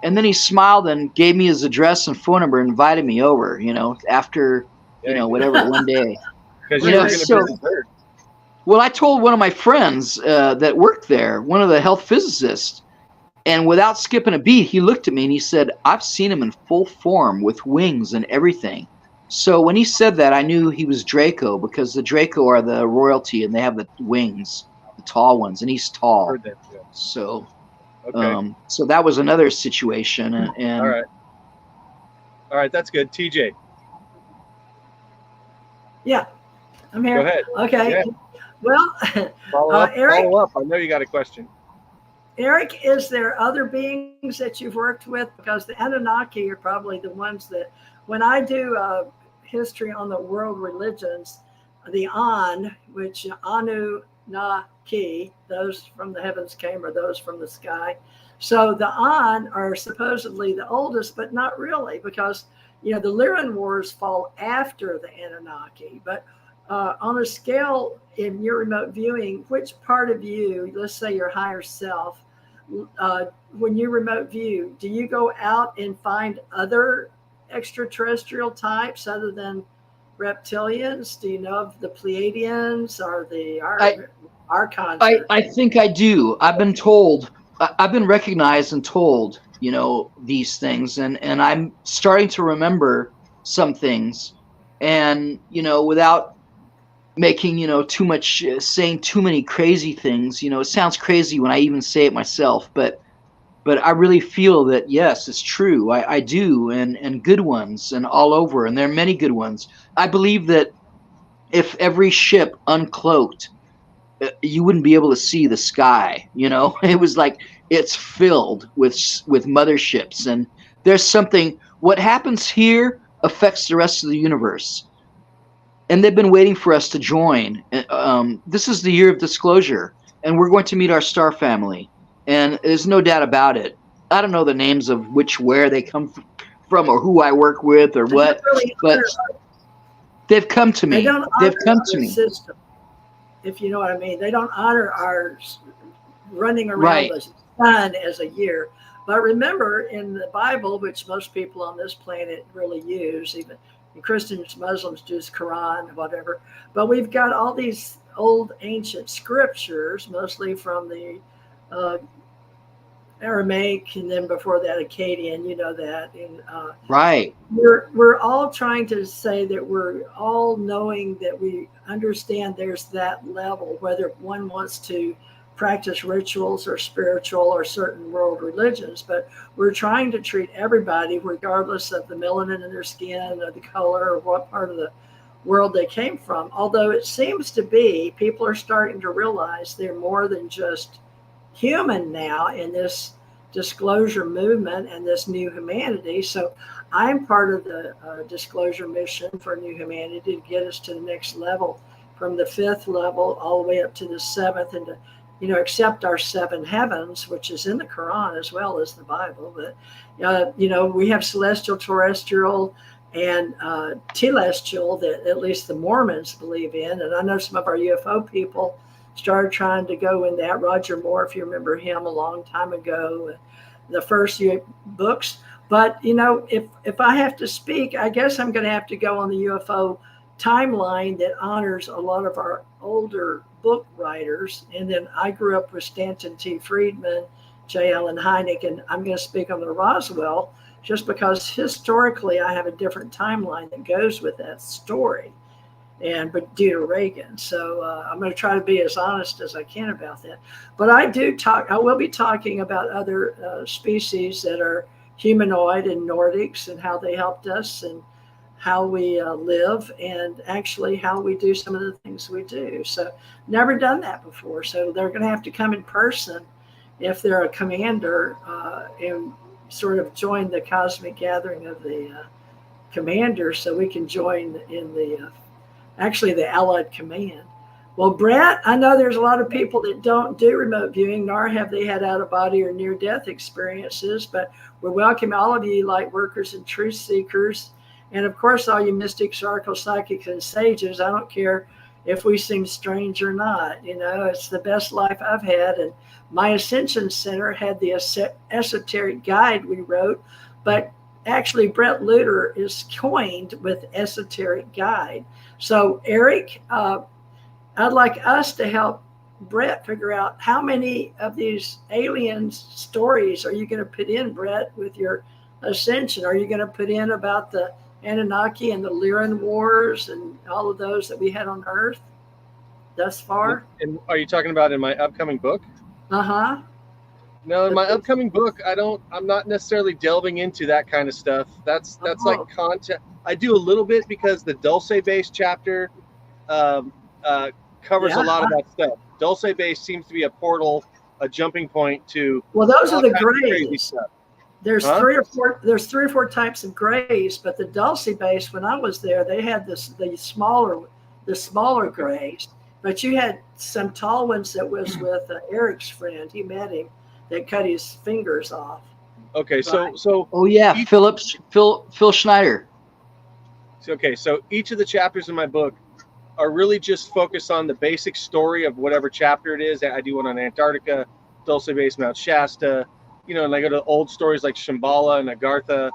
Speaker 3: And then he smiled and gave me his address and phone number, and invited me over. You know, after whatever, one day.
Speaker 1: Because
Speaker 2: you
Speaker 1: you
Speaker 2: were
Speaker 1: were
Speaker 2: gonna
Speaker 1: going to be dessert.
Speaker 3: Well, I told one of my friends that worked there, one of the health physicists, and without skipping a beat, he looked at me and he said, "I've seen him in full form with wings and everything." So when he said that, I knew he was Draco, because the Draco are the royalty and they have the wings, the tall ones, and he's tall.
Speaker 1: Heard that, yeah.
Speaker 3: So,
Speaker 1: Okay.
Speaker 3: so that was another situation. And
Speaker 1: All right, that's good. TJ,
Speaker 2: Yeah, I'm
Speaker 1: go
Speaker 2: here.
Speaker 1: ahead.
Speaker 2: Okay.
Speaker 1: Yeah.
Speaker 2: Well, Eric,
Speaker 1: Follow up. I know you got a question.
Speaker 2: Eric, is there other beings that you've worked with? Because the Anunnaki are probably the ones that, when I do history on the world religions, the which Anunnaki, those from the heavens came, or those from the sky. So the are supposedly the oldest, but not really, because the Lyran wars fall after the Anunnaki. But on a scale in your remote viewing, which part of you, let's say your higher self, when you remote view, do you go out and find other extraterrestrial types other than reptilians? Do you know of the Pleiadians or the Archons?
Speaker 3: I think I do. I've been told, I've been recognized and told, these things, and I'm starting to remember some things, and without making too much, saying too many crazy things. It sounds crazy when I even say it myself, but I really feel that, yes, it's true. I do, and good ones, and all over, and there are many good ones. I believe that if every ship uncloaked, you wouldn't be able to see the sky. It was like it's filled with motherships, and there's something. What happens here affects the rest of the universe, and they've been waiting for us to join. This is the year of disclosure, and we're going to meet our star family, and there's no doubt about it. I don't know the names of where they come from, or who I work with, or what, but they've come to me. They've come to me.
Speaker 2: System, if you know what I mean. They don't honor our running around
Speaker 3: Right.
Speaker 2: the sun as a year. But remember, in the Bible, which most people on this planet really use, even Christians, Muslims do the Quran, whatever. But we've got all these old ancient scriptures, mostly from the Aramaic, and then before that Akkadian, that. And
Speaker 3: Right.
Speaker 2: we're all trying to say that we're all knowing that we understand there's that level, whether one wants to practice rituals or spiritual or certain world religions, but we're trying to treat everybody, regardless of the melanin in their skin or the color or what part of the world they came from. Although it seems to be people are starting to realize they're more than just human now in this disclosure movement and this new humanity. So I'm part of the disclosure mission for new humanity to get us to the next level, from the 5th level all the way up to the 7th, and to accept our 7 heavens, which is in the Quran as well as the Bible. But, we have celestial, terrestrial, and telestial that at least the Mormons believe in. And I know some of our UFO people started trying to go in that. Roger Moore, if you remember him, a long time ago, the first books. But, if I have to speak, I guess I'm going to have to go on the UFO timeline that honors a lot of our older book writers. And then I grew up with Stanton T. Friedman, J. Allen Hynek, and I'm going to speak on the Roswell just because historically I have a different timeline that goes with that story, but due to Reagan. So I'm going to try to be as honest as I can about that. But I will be talking about other species that are humanoid and Nordics, and how they helped us, and how we live, and actually how we do some of the things we do. So never done that before. So they're going to have to come in person if they're a commander, and sort of join the cosmic gathering of the commander so we can join in the actually the Allied Command. Well, Bret, I know there's a lot of people that don't do remote viewing, nor have they had out-of-body or near-death experiences, but we welcome all of you light workers and truth seekers, and of course all you mystics, oracle, psychics, and sages. I don't care if we seem strange or not. You know, it's the best life I've had, and my Ascension Center had the esoteric guide we wrote, but actually Bret Lueder is coined with esoteric guide. So Eric, I'd like us to help Bret figure out how many of these alien stories are you going to put in, Bret, with your Ascension? Are you going to put in about the Anunnaki and the Lyran Wars and all of those that we had on Earth thus far?
Speaker 1: And are you talking about in my upcoming book?
Speaker 2: Uh-huh.
Speaker 1: No, in my upcoming book, I'm not necessarily delving into that kind of stuff. That's like content. I do a little bit because the Dulce-based chapter covers a lot of that stuff. Dulce-based seems to be a portal, a jumping point to.
Speaker 2: Well, those are the grays. There's three or four types of grays, but the Dulce-based, when I was there, they had the smaller grays. But you had some tall ones that was with Eric's friend. He met him. That cut his fingers off.
Speaker 1: Okay,
Speaker 2: right.
Speaker 1: so.
Speaker 3: Oh yeah, Phil Schneider.
Speaker 1: Okay, so each of the chapters in my book are really just focused on the basic story of whatever chapter it is. I do one on Antarctica, Dulce-based Mount Shasta, and I go to old stories like Shambhala and Agartha,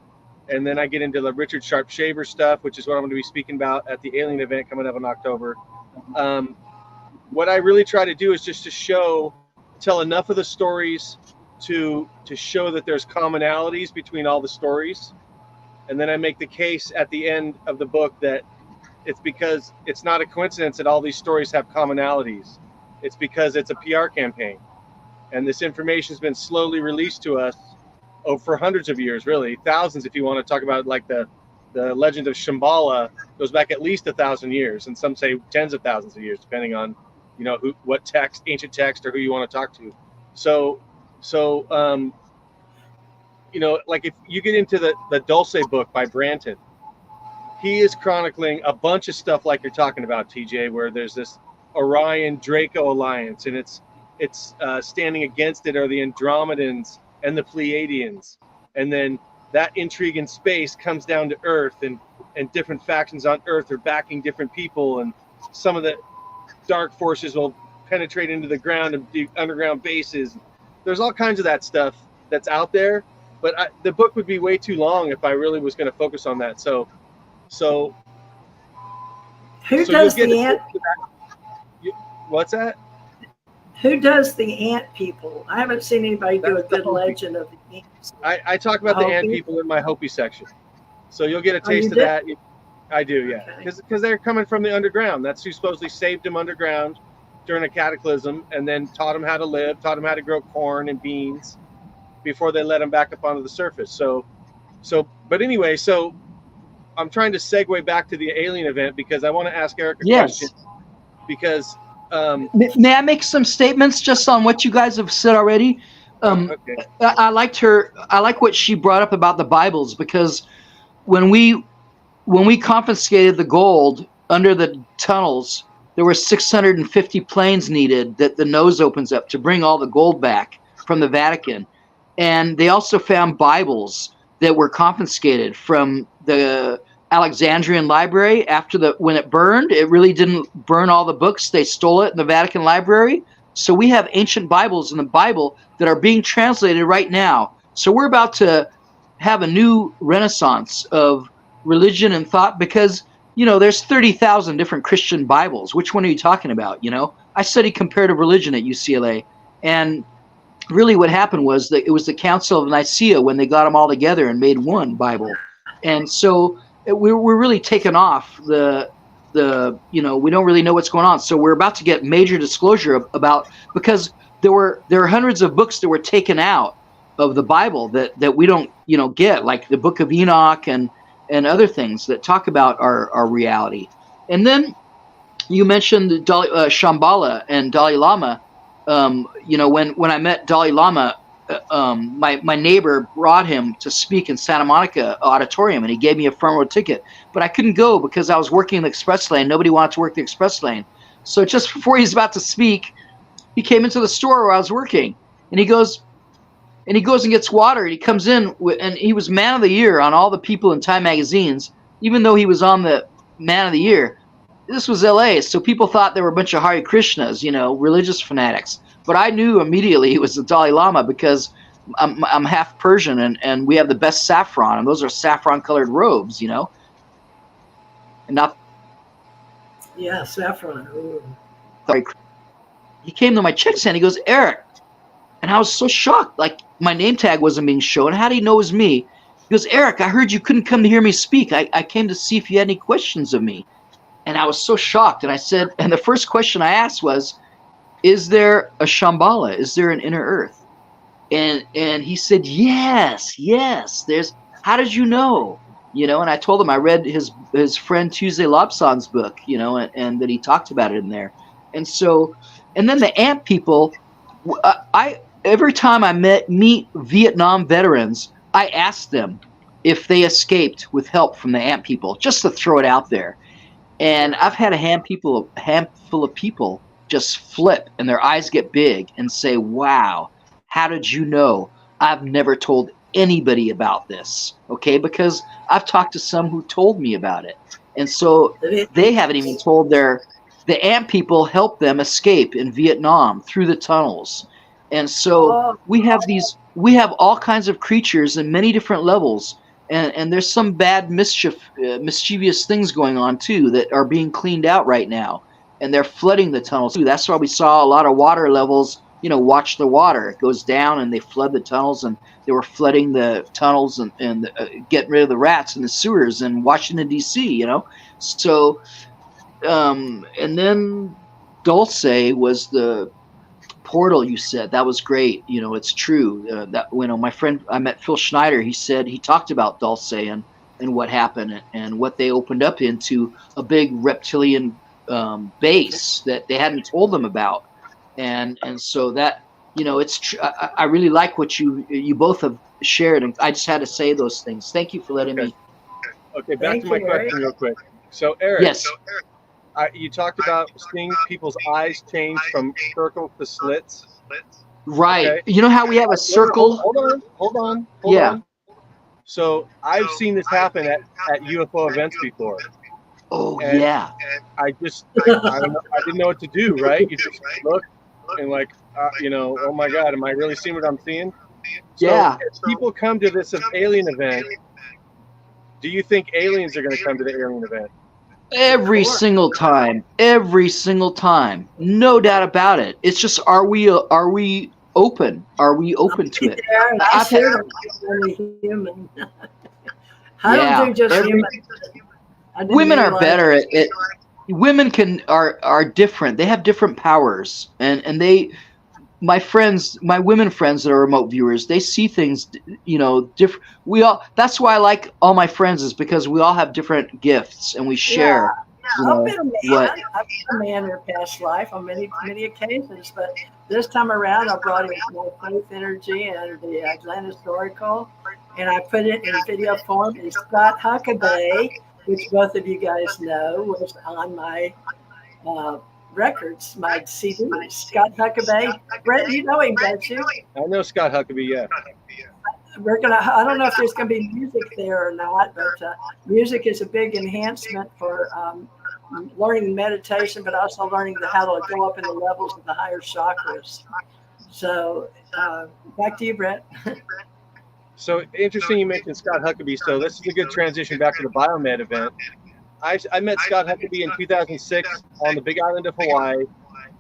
Speaker 1: and then I get into the Richard Sharp Shaver stuff, which is what I'm going to be speaking about at the Alien event coming up in October. What I really try to do is just to tell enough of the stories to show that there's commonalities between all the stories, and then I make the case at the end of the book that it's because it's not a coincidence that all these stories have commonalities. It's because it's a PR campaign, and this information has been slowly released to us for hundreds of years, really thousands. If you want to talk about like the legend of Shambhala, goes back at least 1,000 years, and some say tens of thousands of years, depending on what text, ancient text, or who you want to talk to. So like if you get into the Dulce book by Branton, he is chronicling a bunch of stuff like you're talking about, TJ, where there's this Orion Draco alliance, and it's standing against it are the Andromedans and the Pleiadians, and then that intrigue in space comes down to Earth, and different factions on Earth are backing different people, and some of the dark forces will penetrate into the ground and do underground bases. There's all kinds of that stuff that's out there, but the book would be way too long if I really was going to focus on that. So
Speaker 2: who does the ant?
Speaker 1: What's that?
Speaker 2: Who does the ant people? I haven't seen anybody do a good legend of the ants.
Speaker 1: I talk about the ant people in my Hopi section, so you'll get a taste of that. I do, yeah, because they're coming from the underground. That's who supposedly saved them underground during a cataclysm, and then taught them how to live, taught them how to grow corn and beans before they let them back up onto the surface. But anyway, so I'm trying to segue back to the alien event because I want to ask Eric a question. Because
Speaker 3: may I make some statements just on what you guys have said already?
Speaker 1: Okay.
Speaker 3: I like what she brought up about the Bibles, because when we confiscated the gold under the tunnels, there were 650 planes needed that the nose opens up to bring all the gold back from the Vatican. And they also found Bibles that were confiscated from the Alexandrian library when it burned. It really didn't burn all the books. They stole it in the Vatican library. So we have ancient Bibles in the Bible that are being translated right now. So we're about to have a new renaissance of religion and thought, because there's 30,000 different Christian Bibles. Which one are you talking about? I studied comparative religion at UCLA, and really what happened was that it was the Council of Nicaea when they got them all together and made one Bible. And so we're really taken off the we don't really know what's going on. So we're about to get major disclosure about, because there are hundreds of books that were taken out of the Bible that we don't get, like the Book of Enoch and other things that talk about our reality. And then you mentioned Shambhala and Dalai Lama. When I met Dalai Lama, my neighbor brought him to speak in Santa Monica Auditorium, and he gave me a front row ticket. But I couldn't go because I was working in the express lane. Nobody wanted to work the express lane. So just before he's about to speak, he came into the store where I was working, and he goes and gets water. And he comes in and he was Man of the Year on all the people in Time magazines, even though he was on the Man of the Year. This was LA, so people thought there were a bunch of Hare Krishnas, religious fanatics. But I knew immediately he was the Dalai Lama because I'm half Persian, and we have the best saffron, and those are saffron-colored robes, and not.
Speaker 2: Yeah, saffron. Ooh.
Speaker 3: He came to my check stand. He goes, Eric, and I was so shocked. Like, my name tag wasn't being shown. How did he know it was me? He goes, Eric, I heard you couldn't come to hear me speak. I came to see if you had any questions of me. And I was so shocked. And I said, and the first question I asked was, is there a Shambhala? Is there an inner earth? And he said, yes. There's. How did you know? And I told him I read his friend Tuesday Lobson's book, and that he talked about it in there. And so, and then the ant people, every time I meet Vietnam veterans, I ask them if they escaped with help from the ant people, just to throw it out there. And I've had a handful of people just flip and their eyes get big and say, wow, how did you know? I've never told anybody about this, okay? Because I've talked to some who told me about it. And so they haven't even told the ant people helped them escape in Vietnam through the tunnels. And so we have all kinds of creatures in many different levels. And there's some bad mischievous things going on too that are being cleaned out right now, and they're flooding the tunnels too. That's why we saw a lot of water levels. Watch the water; it goes down, and they flood the tunnels, and they were flooding the tunnels and getting rid of the rats in the sewers in Washington D.C. So and then Dulce was the portal. You said that was great. It's true. My friend, I met Phil Schneider. He said he talked about Dulce and what happened and what they opened up into a big reptilian base that they hadn't told them about, and so that it's I really like what you both have shared, and I just had to say those things. Thank you for letting me.
Speaker 1: Okay, back to my question real quick. So Eric,
Speaker 3: yes.
Speaker 1: You talked about seeing people's eyes change from circles to slits.
Speaker 3: Right.
Speaker 1: Okay.
Speaker 3: You know how we have a circle?
Speaker 1: Hold on.
Speaker 3: Yeah.
Speaker 1: So I've seen this happen at UFO events before.
Speaker 3: Oh,
Speaker 1: and,
Speaker 3: yeah.
Speaker 1: And I didn't know what to do, right? You just look and oh my God, am I really seeing what I'm seeing? So
Speaker 3: yeah.
Speaker 1: If people come to this alien event, do you think aliens are going to come to the alien event?
Speaker 3: Every single time, no doubt about it. It's just, are we open? Are we open to it?
Speaker 2: I said only human. I don't think just human.
Speaker 3: Women are better at it. Women are different. They have different powers, and my women friends that are remote viewers, they see things, different. That's why I like all my friends, is because we all have different gifts and we share.
Speaker 2: Yeah. I've been a man. I've been a man in a past life on many occasions, but this time around I brought in my faith energy and the Atlantis Oracle, and I put it in video form. And Scott Huckabee, which both of you guys know, was on my records, my CDs. Scott Huckabee. Brett, you know him, don't you?
Speaker 1: I know Scott Huckabee, yeah.
Speaker 2: I don't know if there's going to be music there or not, but music is a big enhancement for learning meditation, but also learning how to go up in the levels of the higher chakras. So back to you, Brett.
Speaker 1: So interesting you mentioned Scott Huckabee. So this is a good transition back to the Biomed event. I met Scott Huckabee in 2006 on the Big Island of Hawaii.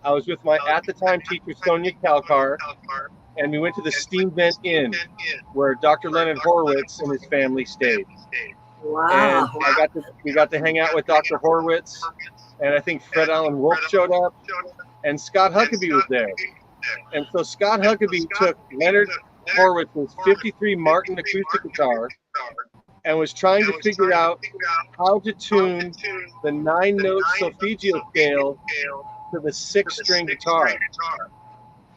Speaker 1: I was with my at-the-time teacher, Sonia Kalkar, and we went to the Steam Vent Inn, where Dr. Leonard Horowitz and his family stayed.
Speaker 2: Wow.
Speaker 1: And we got to hang out with Dr. Horowitz, and I think Fred Allen Wolf showed up, and Scott Huckabee was there. And so Scott Huckabee took Leonard Horowitz's 53 Martin acoustic guitar and was trying to figure out how to tune the 9-note solfeggio scale to the 6-string guitar.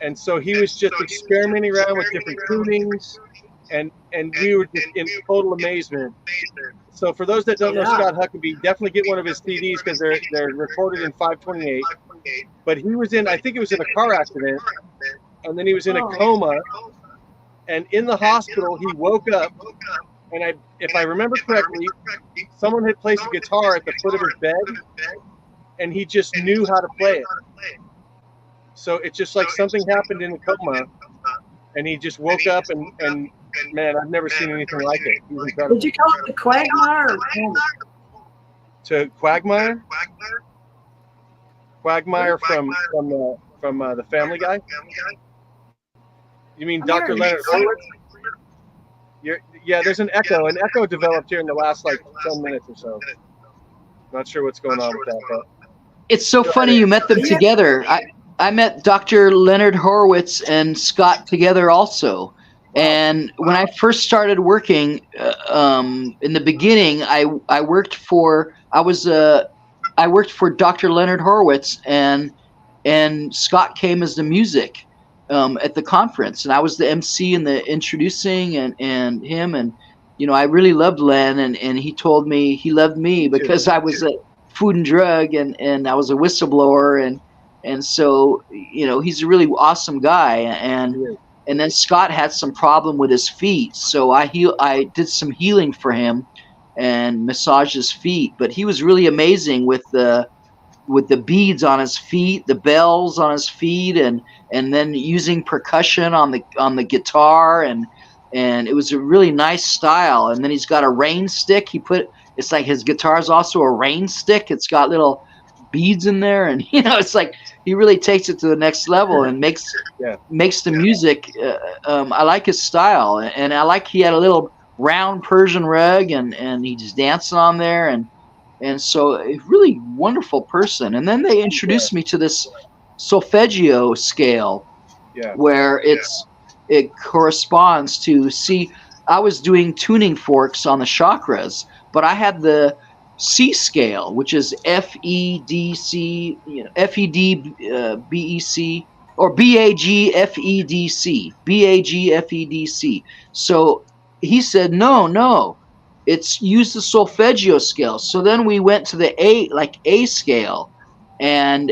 Speaker 1: And so he was just experimenting around with different tunings, and we were just in total amazement. So for those that don't know Scott Huckabee, definitely get one of his CDs because they're recorded in 528. But he was in, I think it was in a car accident, and then he was in a coma, and in the hospital he woke up, and if I remember correctly, someone had placed a guitar at the foot of his bed, and he just knew how to play it. So it's just like something happened in the coma, and he just woke up, and man, I've never seen anything like it. He was incredible.
Speaker 2: Did you call it the Quagmire?
Speaker 1: To Quagmire? Quagmire from the Family Guy? You mean Dr. Leonard Horowitz? Yeah, there's an echo. An echo developed here in the last like 10 minutes or so. Not sure what's going on with that, but
Speaker 3: it's so funny you met them together. I met Dr. Leonard Horowitz and Scott together also. And when I first started working, in the beginning, I worked for Dr. Leonard Horowitz, and Scott came as the music at the conference, and I was the MC and the introducing and him, and I really loved Len, and he told me he loved me because I was a food and drug and I was a whistleblower, and so he's a really awesome guy, and then Scott had some problem with his feet, so I did some healing for him and massaged his feet. But he was really amazing with the beads on his feet, the bells on his feet, and then using percussion on the guitar, and it was a really nice style. And then he's got a rain stick. It's like his guitar is also a rain stick. It's got little beads in there, and it's like he really takes it to the next level and makes the music. I like his style, and I like he had a little round Persian rug, and he just dancing on there, and so a really wonderful person. And then they introduced me to this solfeggio scale, where it corresponds to, I was doing tuning forks on the chakras, but I had the C scale, which is FEDC, FEDBEC, or BAGFEDC. So he said, no, it's use the solfeggio scale. So then we went to the A scale, and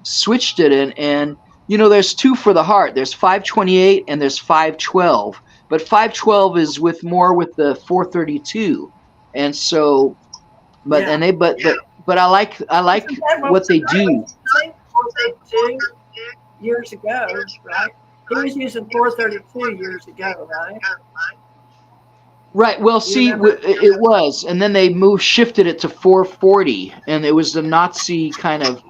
Speaker 3: switched it and there's two for the heart. There's 528 and there's 512, but 512 is more with the 432, and so. But I like what they do.
Speaker 2: 432 years ago, right? He was using 432 years ago, right?
Speaker 3: Right. Well, see, it was, and then they shifted it to 440, and it was the Nazi kind of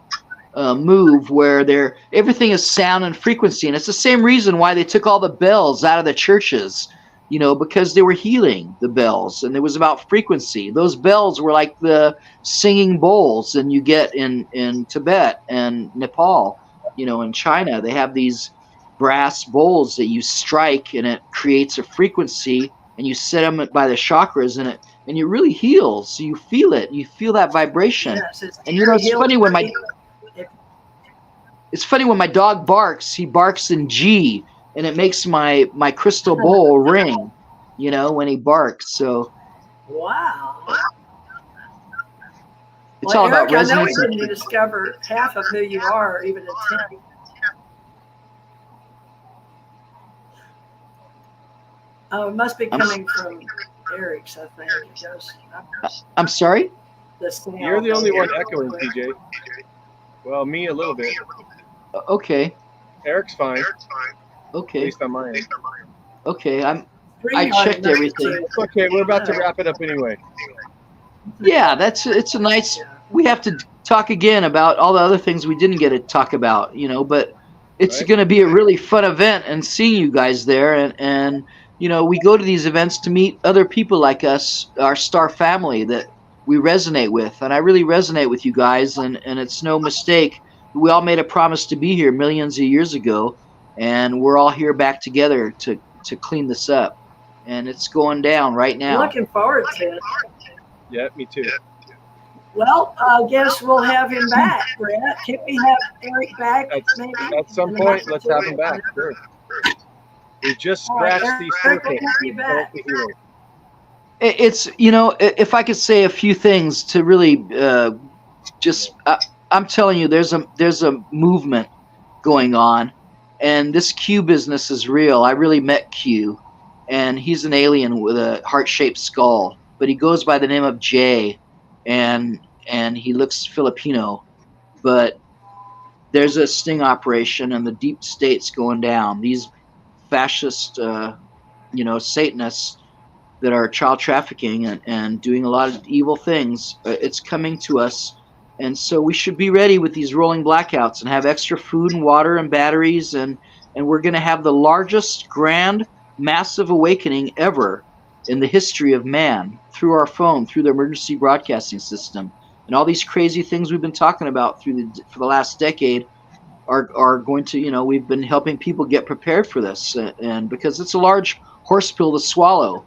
Speaker 3: move where everything is sound and frequency, and it's the same reason why they took all the bells out of the churches. Because they were healing the bells, and it was about frequency. Those bells were like the singing bowls, and you get in Tibet and Nepal, in China, they have these brass bowls that you strike, and it creates a frequency, and you set them by the chakras, and it really heals. You feel it. You feel that vibration.
Speaker 2: Yes,
Speaker 3: and it's funny when my dog barks. He barks in G. And it makes my crystal bowl ring, when he barks. So,
Speaker 2: wow.
Speaker 3: It's all about
Speaker 2: Eric,
Speaker 3: resonance.
Speaker 2: I know we didn't discover half of who you are, even at 10. Oh, it must be coming from Eric's, I think.
Speaker 3: I'm sorry?
Speaker 1: You're the only one echoing, TJ. Well, me a little bit.
Speaker 3: Okay.
Speaker 1: Eric's fine.
Speaker 3: Okay.
Speaker 1: At least on my end.
Speaker 3: Okay, I checked everything.
Speaker 1: Okay, we're about to wrap it up anyway.
Speaker 3: Yeah, it's a nice. We have to talk again about all the other things we didn't get to talk about, but it's going to be a really fun event, and seeing you guys there, and we go to these events to meet other people like us, our star family that we resonate with, and I really resonate with you guys, and it's no mistake. We all made a promise to be here millions of years ago. And we're all here back together to clean this up. And it's going down right now.
Speaker 2: Looking forward to it.
Speaker 1: Yeah, me too.
Speaker 2: Well, I guess we'll have him back, Brett. Can we have Eric back maybe?
Speaker 1: At some point, let's have him back. Sure. We just scratched the surface.
Speaker 3: It's, you know, if I could say a few things to really I'm telling you, there's a movement going on, and this Q business is real. I really met Q, and he's an alien with a heart-shaped skull, but he goes by the name of Jay, and he looks Filipino, but there's a sting operation, and the deep state's going down. These fascist, Satanists that are child trafficking and doing a lot of evil things, it's coming to us. And so we should be ready with these rolling blackouts and have extra food and water and batteries, and we're going to have the largest, grand, massive awakening ever in the history of man through our phone, through the emergency broadcasting system. And all these crazy things we've been talking about for the last decade are going to, we've been helping people get prepared for this, and because it's a large horse pill to swallow,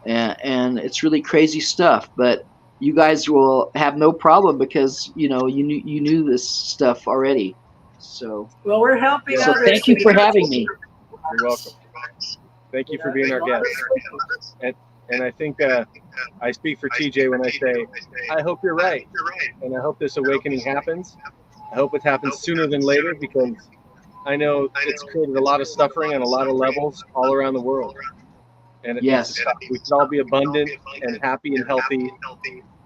Speaker 3: and it's really crazy stuff. But you guys will have no problem because you knew this stuff already. So
Speaker 2: well, we're helping others.
Speaker 3: Thank you for having me.
Speaker 1: You're welcome. Thank you for being our guest. And I think I speak for TJ when I say I hope you're right, and I hope this awakening happens. I hope it happens sooner than later, because I know it's created a lot of suffering on a lot of levels all around the world. And it needs to stop. We should all be abundant and happy and healthy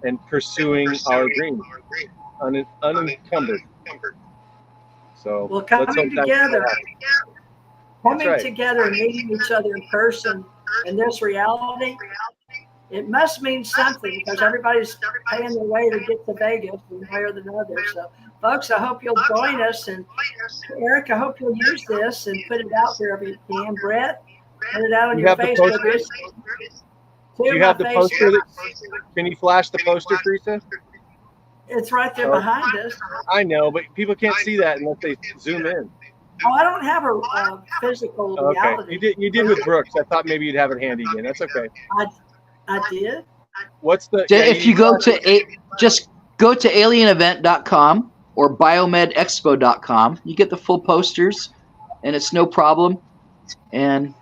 Speaker 1: and pursuing our dreams unencumbered. So
Speaker 2: well, coming together, and meeting each other in person in this reality, it must mean something, because everybody's paying their way to get to Vegas one way or another. So, folks, I hope you'll join us. And Eric, I hope you'll use this and put it out there if you can. Brett, put it out on your Facebook.
Speaker 1: Do you have the poster? Can you flash the poster, Theresa?
Speaker 2: It's right there behind us.
Speaker 1: I know, but people can't see that unless they zoom in.
Speaker 2: Oh, I don't have a physical reality.
Speaker 1: Okay, you did with Brooks. I thought maybe you'd have it handy again. That's okay.
Speaker 2: I did.
Speaker 1: What's the?
Speaker 3: If you go to just go to alienevent.com or biomedexpo.com, you get the full posters, and it's no problem. And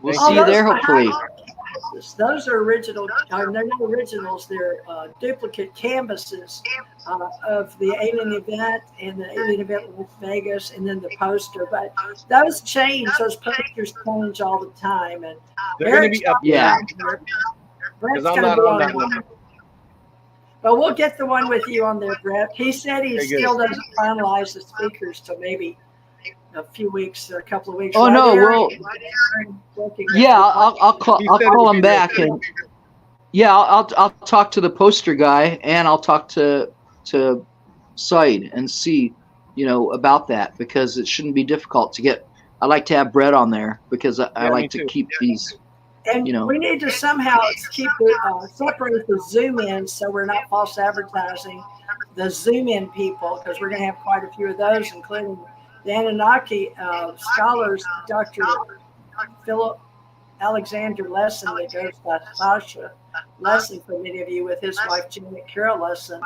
Speaker 3: we'll see you there, hopefully.
Speaker 2: Those are original. They're not originals. They're duplicate canvases of the alien event and the alien event in Las Vegas, and then the poster. But those change. Those posters change all the time, and
Speaker 1: they're going to be up.
Speaker 3: Yeah.
Speaker 2: Brett's going to be on that one. But we'll get the one with you on there, Brett. He said he still doesn't finalize the speakers till maybe a few weeks or a couple of weeks.
Speaker 3: Oh, no, well, yeah, I'll call him back, and yeah, I'll talk to the poster guy, and I'll talk to Said and see, about that, because it shouldn't be difficult to get. I like to have Brett on there because I like to keep these.
Speaker 2: And we need to somehow separate the Zoom in, so we're not false advertising the Zoom in people, because we're going to have quite a few of those, including the Anunnaki scholars, Dr. Philip Alexander Lesson, that goes by Sasha Lesson for many of you, with his wife Janet Carroll Lesson,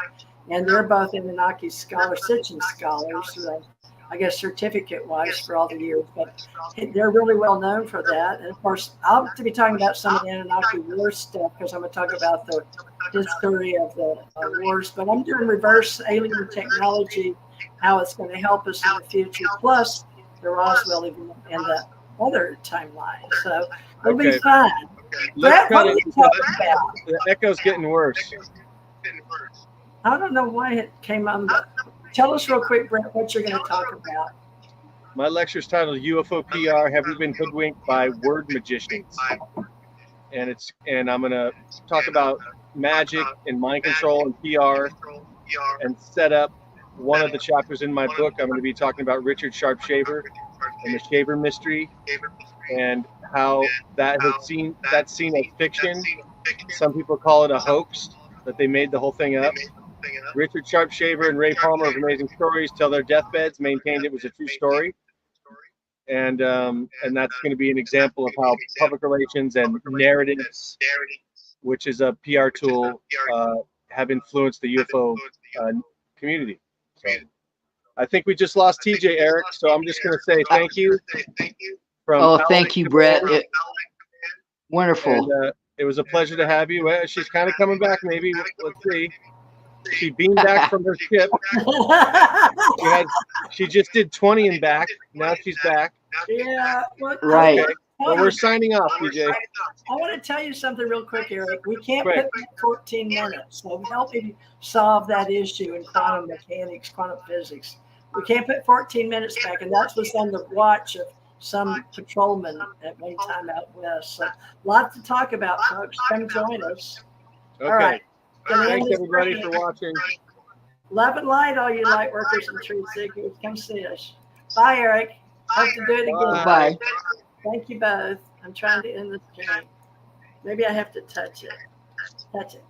Speaker 2: and they're both Anunnaki scholars, Sitchin scholars, I guess certificate-wise for all the years, but they're really well known for that. And of course, I'll have to be talking about some of the Anunnaki war stuff, because I'm going to talk about the history of the wars. But I'm doing reverse alien technology, how it's going to help us in the future, plus the Roswell event and the other timeline. So it'll be fun. Brett, what are you talking about?
Speaker 1: The echo's getting worse.
Speaker 2: I don't know why it came on, but tell us real quick, Brett, what you're going to talk about.
Speaker 1: My lecture's titled UFO PR, Have We Been Hoodwinked by Word Magicians? And I'm going to talk about magic and mind control and PR, and set up one of the chapters in my book. I'm going to be talking about Richard Sharp Shaver and the Shaver mystery, and how that's seen as fiction. Some people call it a hoax, that they made the whole thing up. Richard Sharp Shaver and Ray Palmer of Amazing Stories Tell Their Deathbeds maintained it was a true story. And that's going to be an example of how public relations and narratives, which is a PR tool, have influenced the UFO community. So I think we just lost TJ, Eric. So I'm just going to say thank you.
Speaker 3: Thank you, Bret. Wonderful.
Speaker 1: And, it was a pleasure to have you. She's kind of coming back, maybe. Let's see. She beamed back from her ship. She just did 20 and back. Now she's back.
Speaker 2: Yeah.
Speaker 3: Right.
Speaker 1: Okay. Well, we're signing off, DJ.
Speaker 2: I want to tell you something real quick, Eric. We can't put 14 minutes, so help me solve that issue in quantum mechanics, quantum physics. We can't put 14 minutes back, and that's what's on the watch of some patrolman at one time out west. So, lots to talk about, folks. Come join us.
Speaker 1: Okay.
Speaker 2: All right.
Speaker 1: Thanks, everybody, for watching.
Speaker 2: Love and light, all you light workers and truth seekers. Come see us. Bye, Eric. Hope to do it again.
Speaker 3: Bye.
Speaker 2: Thank you both. I'm trying to end the stream. Maybe I have to touch it. Touch it.